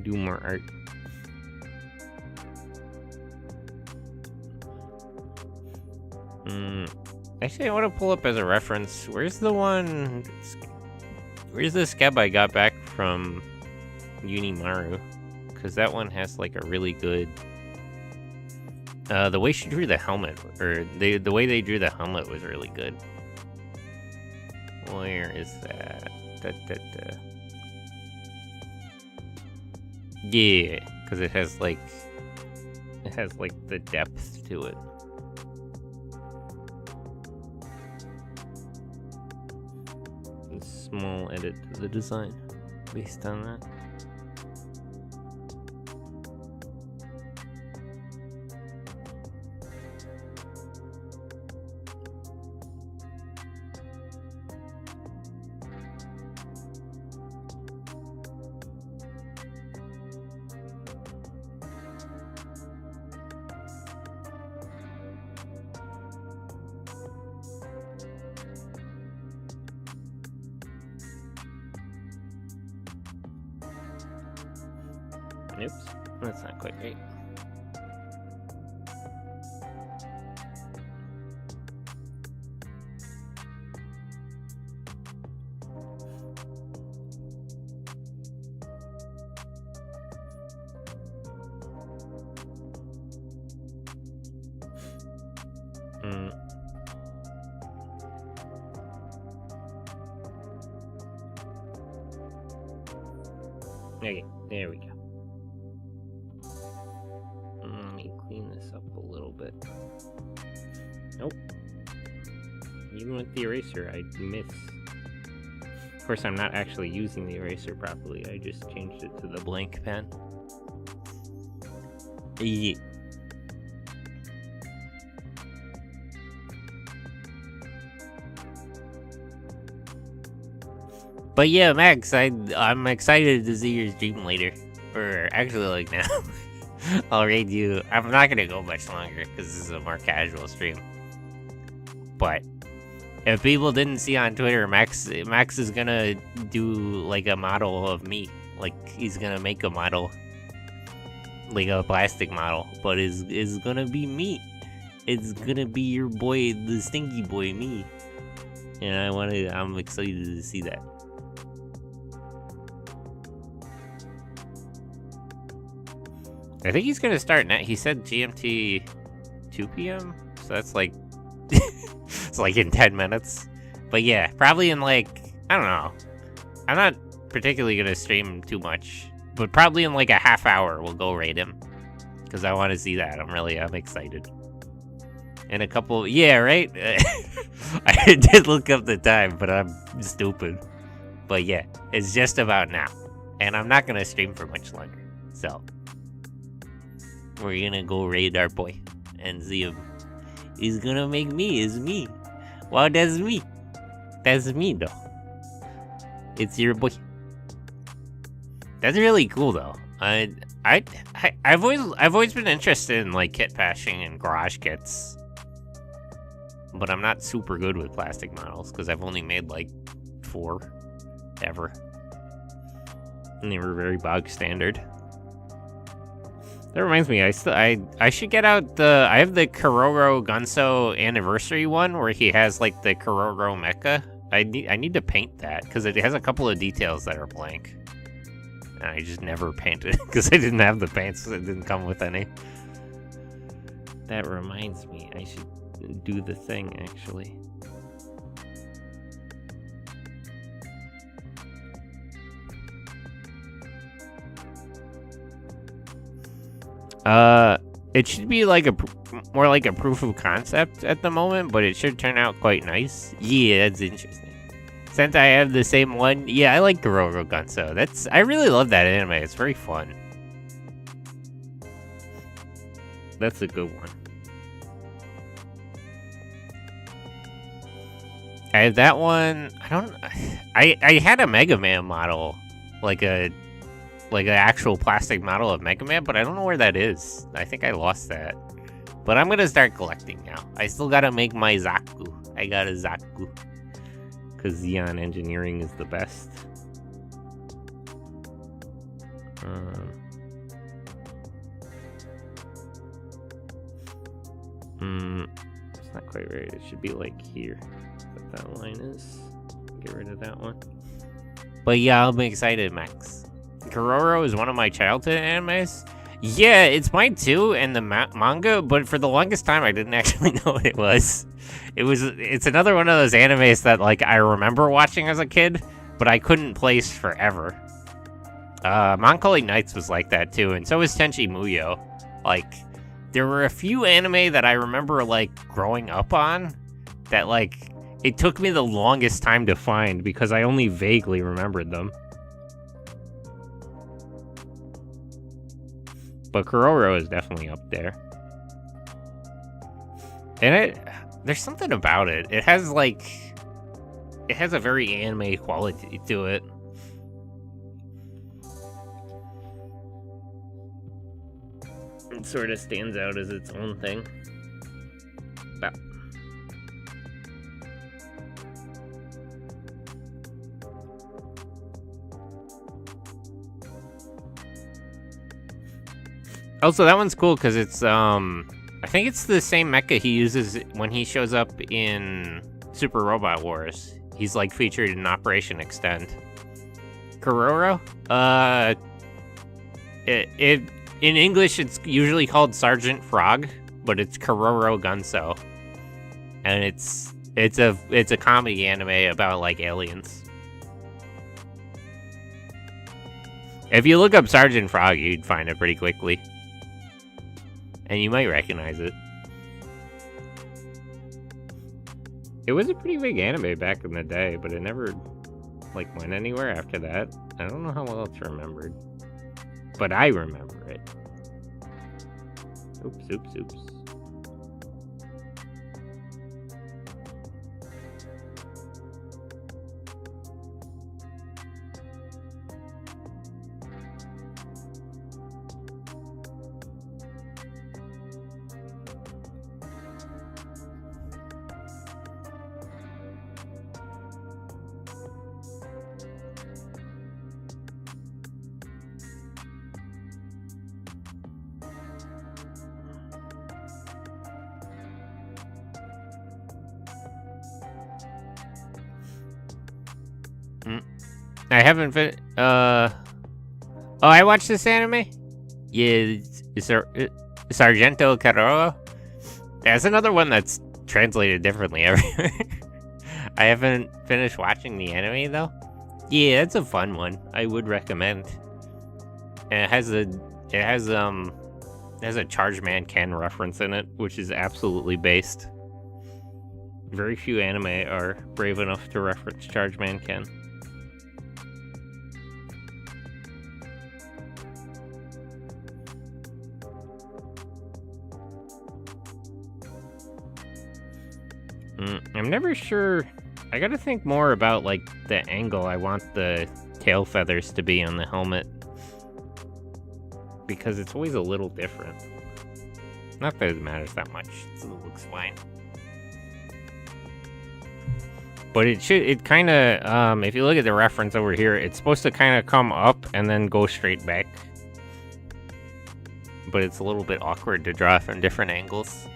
Do more art. Actually, I want to pull up as a reference. Where's the one... Where's the scab I got back from Unimaru? Because that one has, like, a really good... the way she drew the helmet, or the way they drew the helmet was really good. Where is that? Yeah, because it has, like, the depth to it. A small edit to the design based on that. Oops, that's not quite right. Okay, there we go. Let me clean this up a little bit. Nope. Even with the eraser, I miss. Of course, I'm not actually using the eraser properly. I just changed it to the blank pen. Yeah. But yeah, Max, I'm excited to see your stream later. Or actually, like, now. I'll raid you. I'm not gonna go much longer because this is a more casual stream. But if people didn't see on Twitter, Max is gonna do like a model of me. Like, he's gonna make a model, like a plastic model, but is gonna be me. It's gonna be your boy, the stinky boy, me. And I'm excited to see that. I think he's gonna start now. He said GMT 2 p.m. So that's like it's like in 10 minutes. But yeah, probably in like, I don't know. I'm not particularly gonna stream too much, but probably in like a half hour we'll go raid him. Because I want to see that. I'm excited. And a couple, yeah, right? I did look up the time, but I'm stupid. But yeah, it's just about now. And I'm not gonna stream for much longer. So, we're gonna go raid our boy and see him. He's gonna make me, it's me. Wow, that's me. That's me, though. It's your boy. That's really cool, though. I've always been interested in like kit bashing and garage kits, but I'm not super good with plastic models because I've only made like 4 ever, and they were very bog standard. That reminds me, I should get out I have the Kororo Gunso anniversary one where he has like the Kororo mecha. I need to paint that because it has a couple of details that are blank. And I just never painted because I didn't have the paints. It didn't come with any. That reminds me, I should do the thing actually. It should be like more like a proof of concept at the moment, but it should turn out quite nice. Yeah, that's interesting. Since I have the same one, yeah, I like Kororo Gunso. I really love that anime. It's very fun. That's a good one. I have that one. I had a Mega Man model, like an actual plastic model of Mega Man, but I don't know where that is. I think I lost that. But I'm gonna start collecting now. I still gotta make my Zaku. I got a Zaku. Because Xeon Engineering is the best. It's not quite right. It should be like here. What that line is. Get rid of that one. But yeah, I'll be excited, Max. Kororo is one of my childhood animes. Yeah, it's mine too, and the manga, but for the longest time I didn't actually know what it was. It's another one of those animes that like I remember watching as a kid, but I couldn't place forever. Melancholy Knights was like that too, and so was Tenchi Muyo. Like, there were a few anime that I remember like growing up on that like it took me the longest time to find because I only vaguely remembered them. But Kororo is definitely up there. And there's something about it. It has a very anime quality to it. It sort of stands out as its own thing. Wow. Also, that one's cool because it's, I think it's the same mecha he uses when he shows up in Super Robot Wars. He's, like, featured in Operation Extend. Kororo? In English, it's usually called Sergeant Frog, but it's Kororo Gunso. And it's a comedy anime about, like, aliens. If you look up Sergeant Frog, you'd find it pretty quickly. And you might recognize it. It was a pretty big anime back in the day, but it never, like, went anywhere after that. I don't know how well it's remembered. But I remember it. Oops. I haven't oh, I watched this anime? Yeah, Sargento Caroro? That's another one that's translated differently everywhere. I haven't finished watching the anime, though. Yeah, it's a fun one. I would recommend. And it has a Charge Man Ken reference in it, which is absolutely based. Very few anime are brave enough to reference Charge Man Ken. I'm never sure. I gotta think more about, like, the angle I want the tail feathers to be on the helmet. Because it's always a little different. Not that it matters that much. It looks fine. But it kind of, if you look at the reference over here, it's supposed to kind of come up and then go straight back. But it's a little bit awkward to draw from different angles.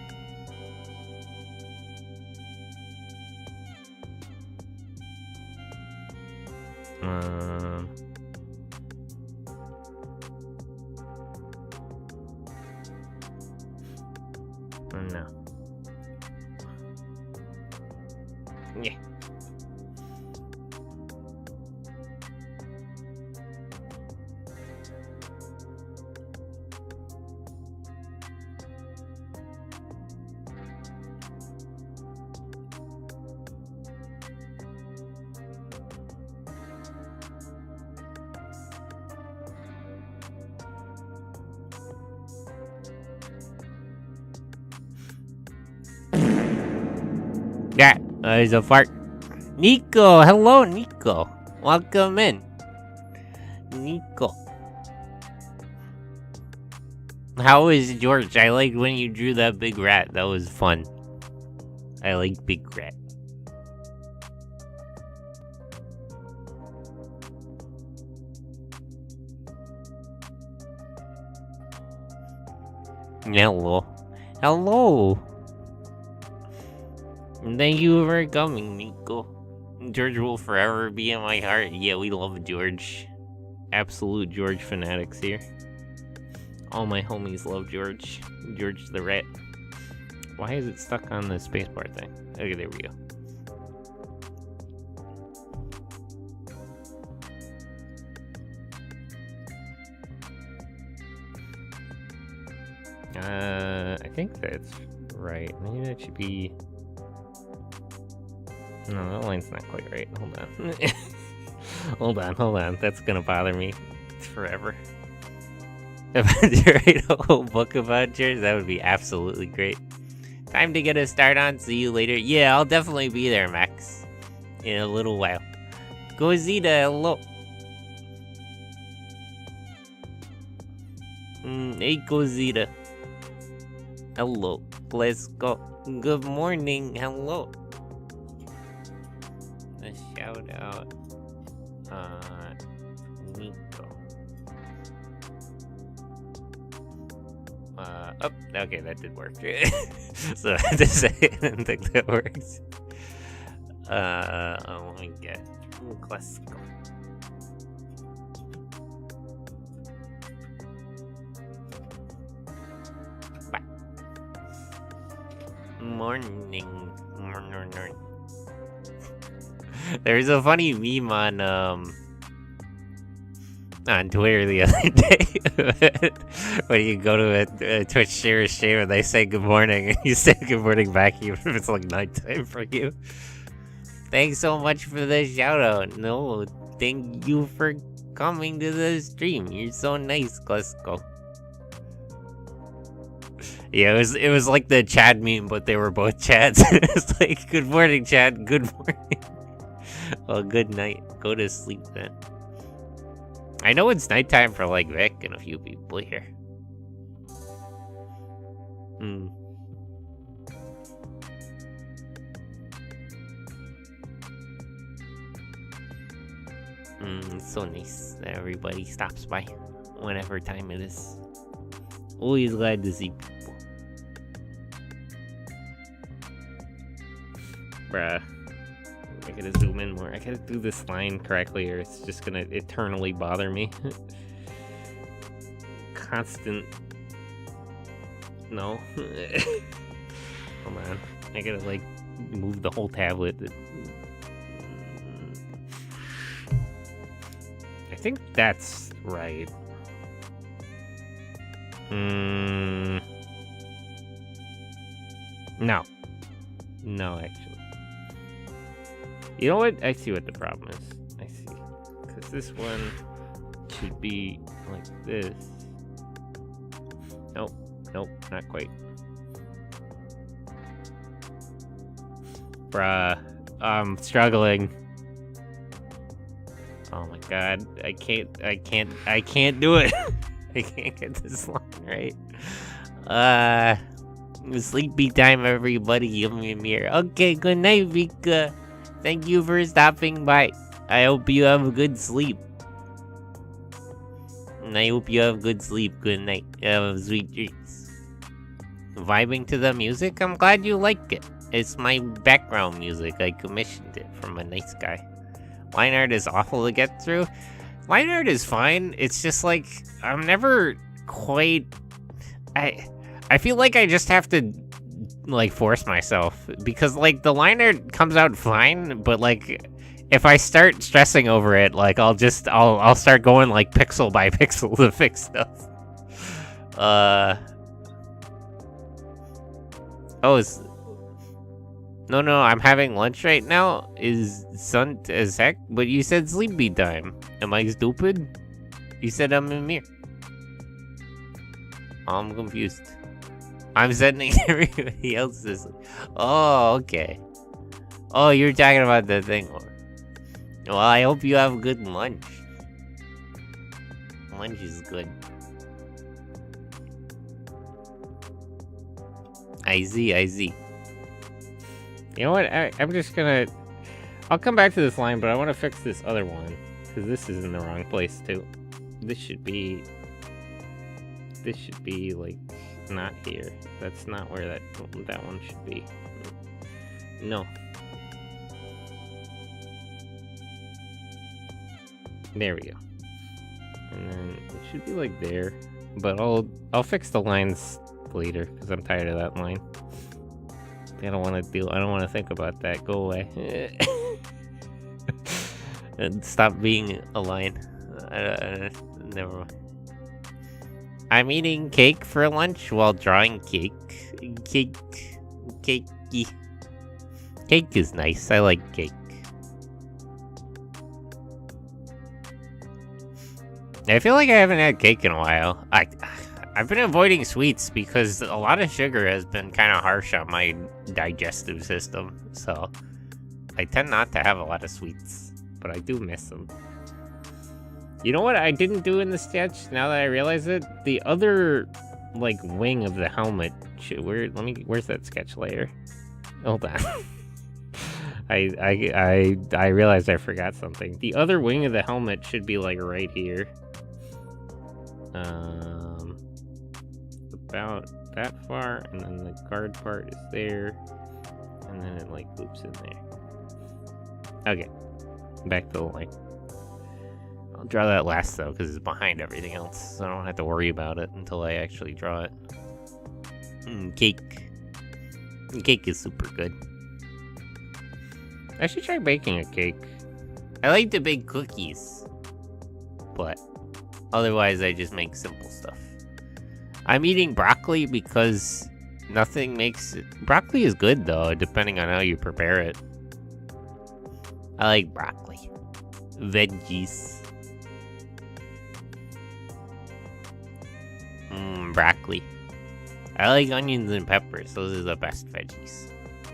No. Yeah. That is a fart. Nico, hello, Nico. Welcome in. Nico. How is George? I liked when you drew that big rat. That was fun. I like big rat. Hello. Hello. Thank you for coming, Nico. George will forever be in my heart. Yeah, we love George. Absolute George fanatics here. All my homies love George. George the rat. Why is it stuck on the spacebar thing? Okay, there we go. I think that's right. Maybe that should be... No, that line's not quite right. Hold on. hold on. That's gonna bother me forever. If I had to write a whole book about George, that would be absolutely great. Time to get a start on. See you later. Yeah, I'll definitely be there, Max. In a little while. Gozita, hello. Hey, Gozita. Hello. Let's go. Good morning. Hello. A shout out. Nico. Oh, okay, that did work. So I had to say I didn't think that works. Let me get classical. Bye. Morning. There's a funny meme on Twitter the other day when you go to a Twitch stream and they say good morning and you say good morning back even if it's like nighttime for you. Thanks so much for the shout out. No, thank you for coming to the stream. You're so nice, Klesko. Yeah, it was like the Chad meme, but they were both Chads. It's like, good morning, Chad. Good morning. Well, good night. Go to sleep then. I know it's nighttime for like Vic and a few people here. It's so nice that everybody stops by whenever time it is. Always glad to see people. Bruh. I gotta zoom in more. I gotta do this line correctly or it's just gonna eternally bother me. Constant. No. Hold on. I gotta like move the whole tablet. I think that's right. No. No, actually. You know what? I see what the problem is. I see. Because this one should be like this. Nope. Nope. Not quite. Bruh. I'm struggling. Oh my god. I can't do it. I can't get this line right. Sleepy time, everybody. I'm here. Okay, good night, Vika. Thank you for stopping by. I hope you have a good sleep. And I hope you have good sleep. Good night. Have sweet dreams. Vibing to the music? I'm glad you like it. It's my background music. I commissioned it from a nice guy. Line art is awful to get through. Line art is fine. It's just like, I'm never quite... I feel like I just have to, like, force myself. Because, like, the line art comes out fine, but, like, if I start stressing over it, like, I'll start going, like, pixel by pixel to fix stuff. Oh, No, I'm having lunch right now. Is sun as heck? But you said sleepy time. Am I stupid? You said I'm in mirror. I'm confused. I'm sending everybody else this. Oh, okay. Oh, you're talking about the thing. Well, I hope you have a good lunch. Lunch is good. I see. You know what? I'm just gonna... I'll come back to this line, but I want to fix this other one. Because this is in the wrong place, too. This should be, like, not here. That's not where that one should be. No. There we go. And then it should be, like, there. But I'll fix the lines later, because I'm tired of that line. I don't want to think about that. Go away. And stop being a line. Never mind. I'm eating cake for lunch while drawing cake. Cakey. Cake is nice. I like cake. I feel like I haven't had cake in a while. I've been avoiding sweets because a lot of sugar has been kind of harsh on my digestive system, so I tend not to have a lot of sweets, but I do miss them. You know what I didn't do in the sketch, now that I realize it? The other, like, wing of the helmet, where's that sketch layer? Hold on. I realized I forgot something. The other wing of the helmet should be, like, right here. About that far, and then the guard part is there, and then it like loops in there. Okay, back to the line. I'll draw that last though, because it's behind everything else, so I don't have to worry about it until I actually draw it. Cake. Cake is super good. I should try baking a cake. I like to bake cookies, but otherwise I just make simple stuff. I'm eating broccoli because nothing makes it... Broccoli is good, though, depending on how you prepare it. I like broccoli. Veggies. Broccoli. I like onions and peppers. Those are the best veggies.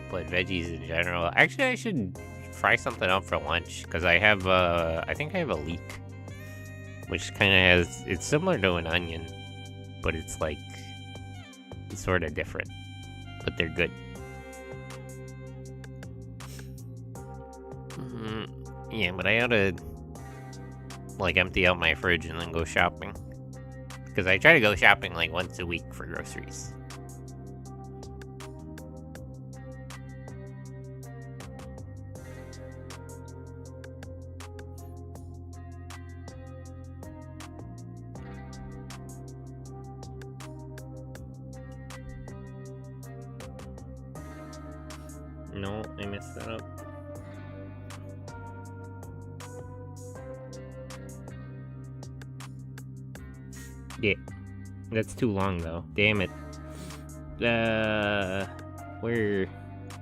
But veggies in general... Actually, I should fry something up for lunch, because I have, I think I have a leek. Which kind of has... It's similar to an onion. But it's like, it's sort of different, but they're good. Yeah, but I ought to, like, empty out my fridge and then go shopping. Because I try to go shopping, like, once a week for groceries. No, I messed that up. Yeah, that's too long though. Damn it. Where?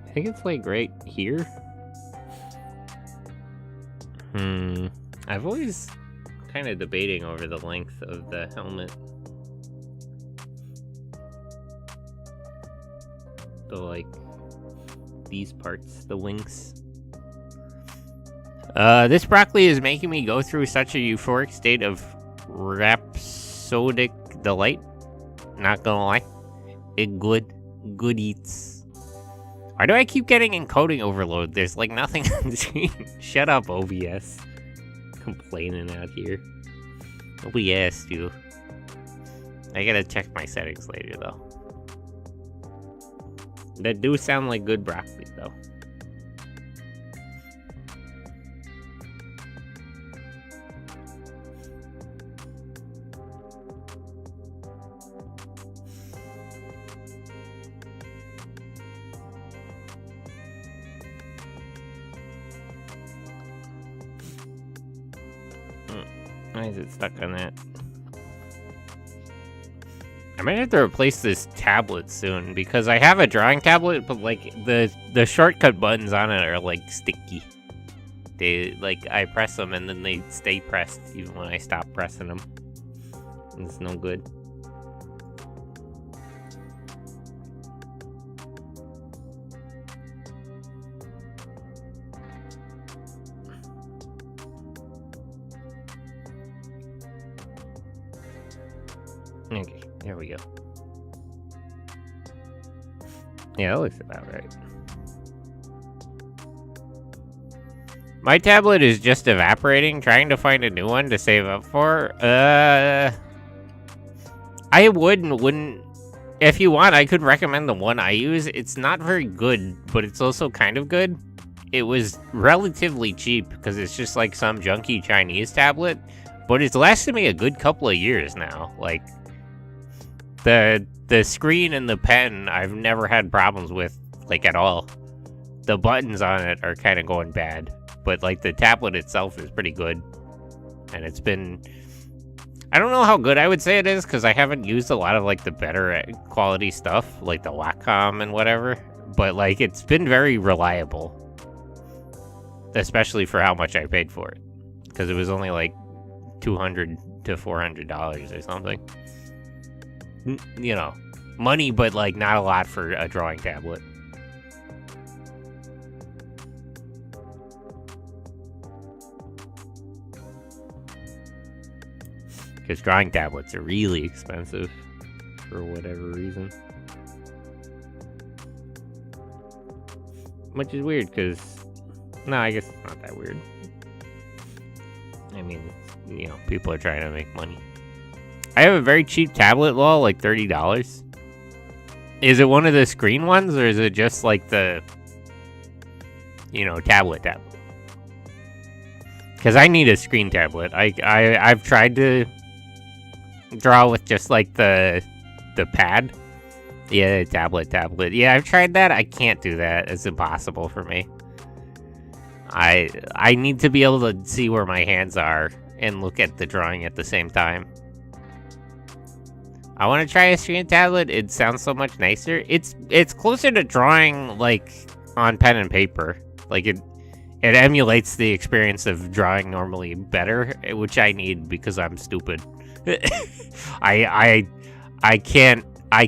I think it's like right here. I've always kind of debating over the length of the helmet. Like, these parts, the wings. This broccoli is making me go through such a euphoric state of rhapsodic delight. Not gonna lie. Good eats. Why do I keep getting encoding overload? There's like nothing on the screen. Shut up, OBS. Complaining out here. Nobody asked you. I gotta check my settings later, though. That do sound like good broccoli, though. Why is it stuck on that? I might have to replace this tablet soon, because I have a drawing tablet, but like the shortcut buttons on it are like sticky. They like I press them and then they stay pressed even when I stop pressing them. It's no good. Okay, there we go. Yeah, that looks about right. My tablet is just evaporating, trying to find a new one to save up for. I wouldn't. If you want, I could recommend the one I use. It's not very good, but it's also kind of good. It was relatively cheap, because it's just like some junky Chinese tablet, but it's lasted me a good couple of years now. Like, the screen and the pen, I've never had problems with, like, at all. The buttons on it are kind of going bad, but, like, the tablet itself is pretty good. And it's been... I don't know how good I would say it is, because I haven't used a lot of, like, the better quality stuff, like the Wacom and whatever. But, like, it's been very reliable. Especially for how much I paid for it. Because it was only, like, $200 to $400 or something. You know, money, but like not a lot for a drawing tablet. Because drawing tablets are really expensive for whatever reason. Which is weird, because... No, I guess it's not that weird. I mean, you know, people are trying to make money. I have a very cheap tablet, lol, like $30. Is it one of the screen ones, or is it just like the, you know, tablet? Because I need a screen tablet. I've tried to draw with just like the pad. Yeah, tablet. Yeah, I've tried that. I can't do that. It's impossible for me. I need to be able to see where my hands are and look at the drawing at the same time. I want to try a screen tablet. It sounds so much nicer. It's closer to drawing like on pen and paper. Like it emulates the experience of drawing normally better, which I need because I'm stupid. I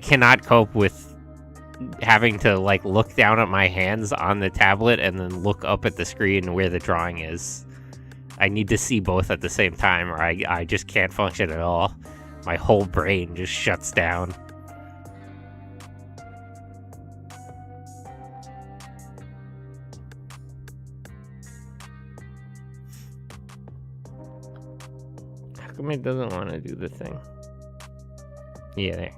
cannot cope with having to like look down at my hands on the tablet and then look up at the screen where the drawing is. I need to see both at the same time, or I just can't function at all. My whole brain just shuts down. How come it doesn't want to do the thing? Yeah, there.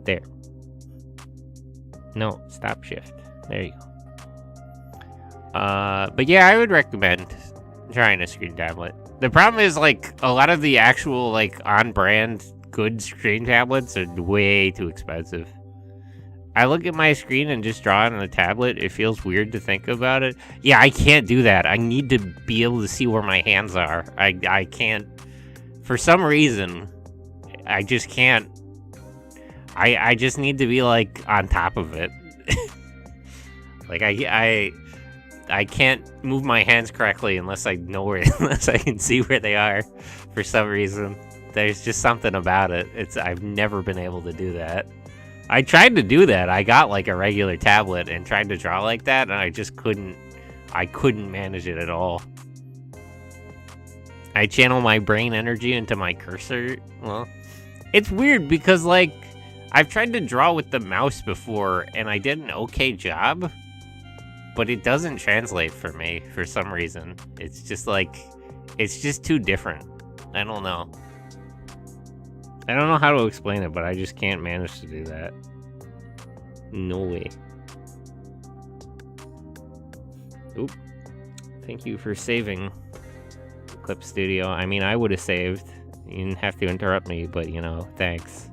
There. No, stop shift. There you go. But yeah, I would recommend trying a screen tablet. The problem is, like, a lot of the actual, like, on-brand good screen tablets are way too expensive. I look at my screen and just draw it on a tablet. It feels weird to think about it. Yeah, I can't do that. I need to be able to see where my hands are. I can't. For some reason, I just can't. I just need to be, like, on top of it. Like, I can't move my hands correctly unless I know where, unless I can see where they are, for some reason. There's just something about it. I've never been able to do that. I tried to do that. I got like a regular tablet and tried to draw like that, and I just couldn't. I couldn't manage it at all. I channel my brain energy into my cursor. Well, it's weird because like I've tried to draw with the mouse before, and I did an okay job. But it doesn't translate for me for some reason. It's just like, it's just too different. I don't know. I don't know how to explain it, but I just can't manage to do that. No way. Oop. Thank you for saving, Clip Studio. I mean, I would have saved. You didn't have to interrupt me, but you know, thanks.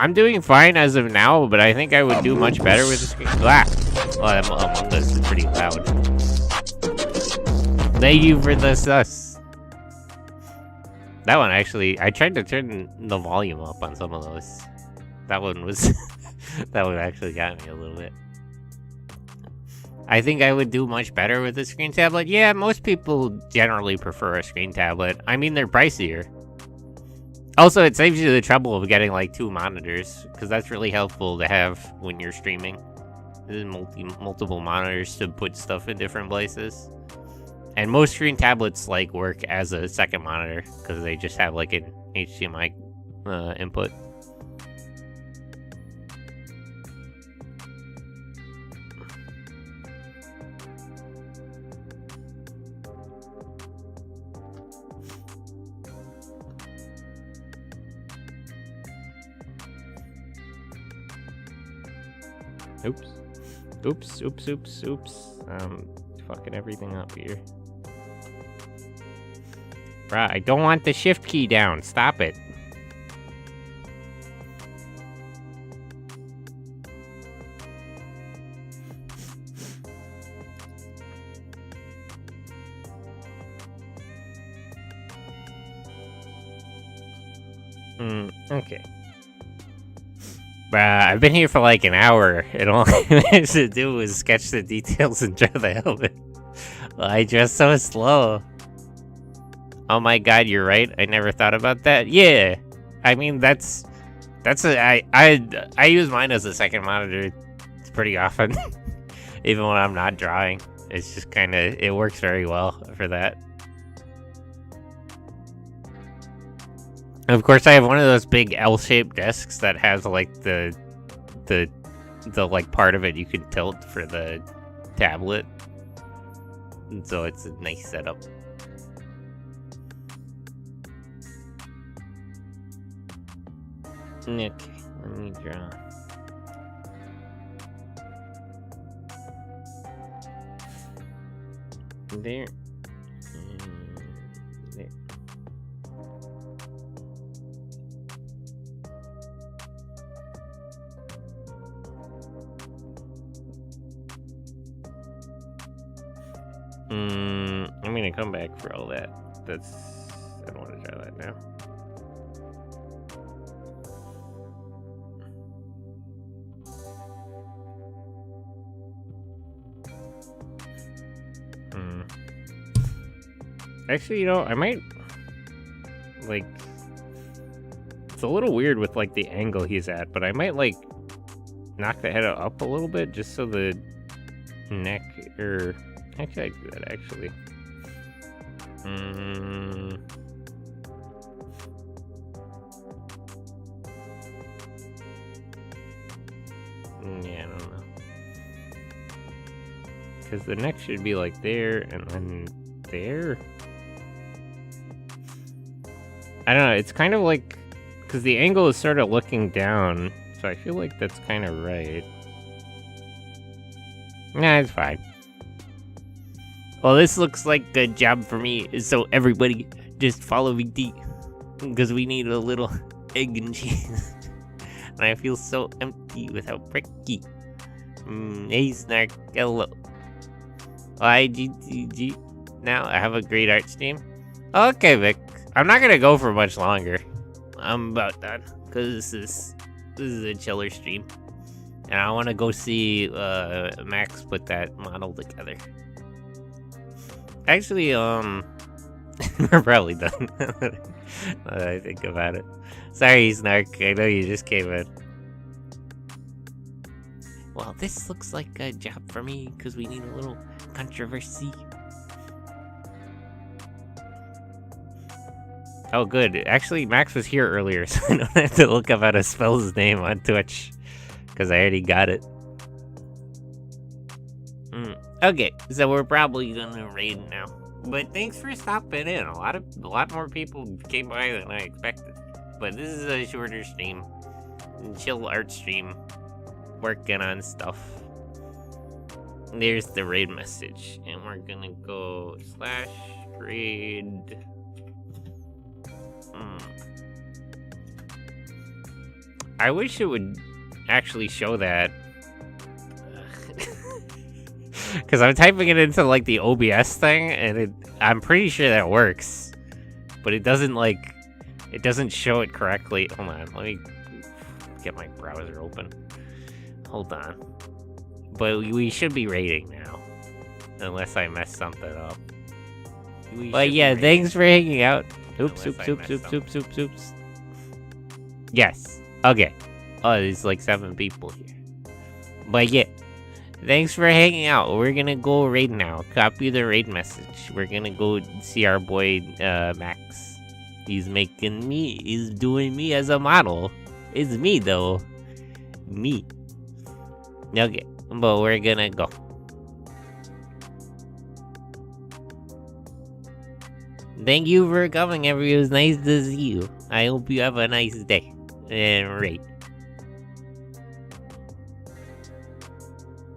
I'm doing fine as of now, but I think I would do much better with the screen. Ah! Oh, Among Us is pretty loud. Thank you for the sus. That one actually, I tried to turn the volume up on some of those. That one was, that one actually got me a little bit. I think I would do much better with a screen tablet. Yeah, most people generally prefer a screen tablet. I mean, they're pricier. Also, it saves you the trouble of getting, like, 2 monitors, because that's really helpful to have when you're streaming. There's multiple monitors to put stuff in different places. And most screen tablets, like, work as a second monitor, because they just have, like, an HDMI input. Oops. Fucking everything up here. Bruh, I don't want the shift key down. Stop it. Okay. I've been here for like an hour, and all I managed to do was sketch the details and draw the helmet. I dress so slow. Oh my god, you're right. I never thought about that. Yeah, I mean I use mine as a second monitor pretty often, even when I'm not drawing. It's just kind of, it works very well for that. Of course, I have one of those big L-shaped desks that has like the like part of it you can tilt for the tablet, and so it's a nice setup. Okay, let me draw. There. There. I'm gonna come back for all that. I don't want to try that now. Actually, you know, I might, like, it's a little weird with, like, the angle he's at, but I might, like, knock the head up a little bit just so the neck, actually, I do that, actually. Yeah, I don't know. Because the neck should be, like, there, and then there. I don't know, it's kind of like, because the angle is sort of looking down, so I feel like that's kind of right. Nah, it's fine. Well, this looks like a job for me, so everybody just follow VT, because we need a little egg and cheese. And I feel so empty without Bricky. Hey, Snark, hello. IGTG. Now I have a great art stream. Okay, Vic. I'm not gonna go for much longer. I'm about done, because this is a chiller stream. And I want to go see Max put that model together. Actually, we're probably done. I think about it. Sorry, Snark. I know you just came in. Well, this looks like a job for me, because we need a little controversy. Oh, good. Actually, Max was here earlier, so I don't have to look up how to spell his name on Twitch, because I already got it. Okay, so we're probably gonna raid now. But thanks for stopping in. A lot more people came by than I expected. But this is a shorter stream, chill art stream, working on stuff. There's the raid message, and we're gonna go /raid. I wish it would actually show that. Because I'm typing it into, like, the OBS thing, and I'm pretty sure that works. But it doesn't, like, it doesn't show it correctly. Hold on, let me get my browser open. Hold on. But we should be rating now. Unless I mess something up. But yeah, thanks for hanging out. Oops. Yes. Okay. Oh, there's like 7 people here. But yeah. Thanks for hanging out. We're gonna go raid now. Copy the raid message. We're gonna go see our boy, Max. He's doing me as a model. It's me, though. Me. Okay, but we're gonna go. Thank you for coming, everyone. It was nice to see you. I hope you have a nice day. And raid.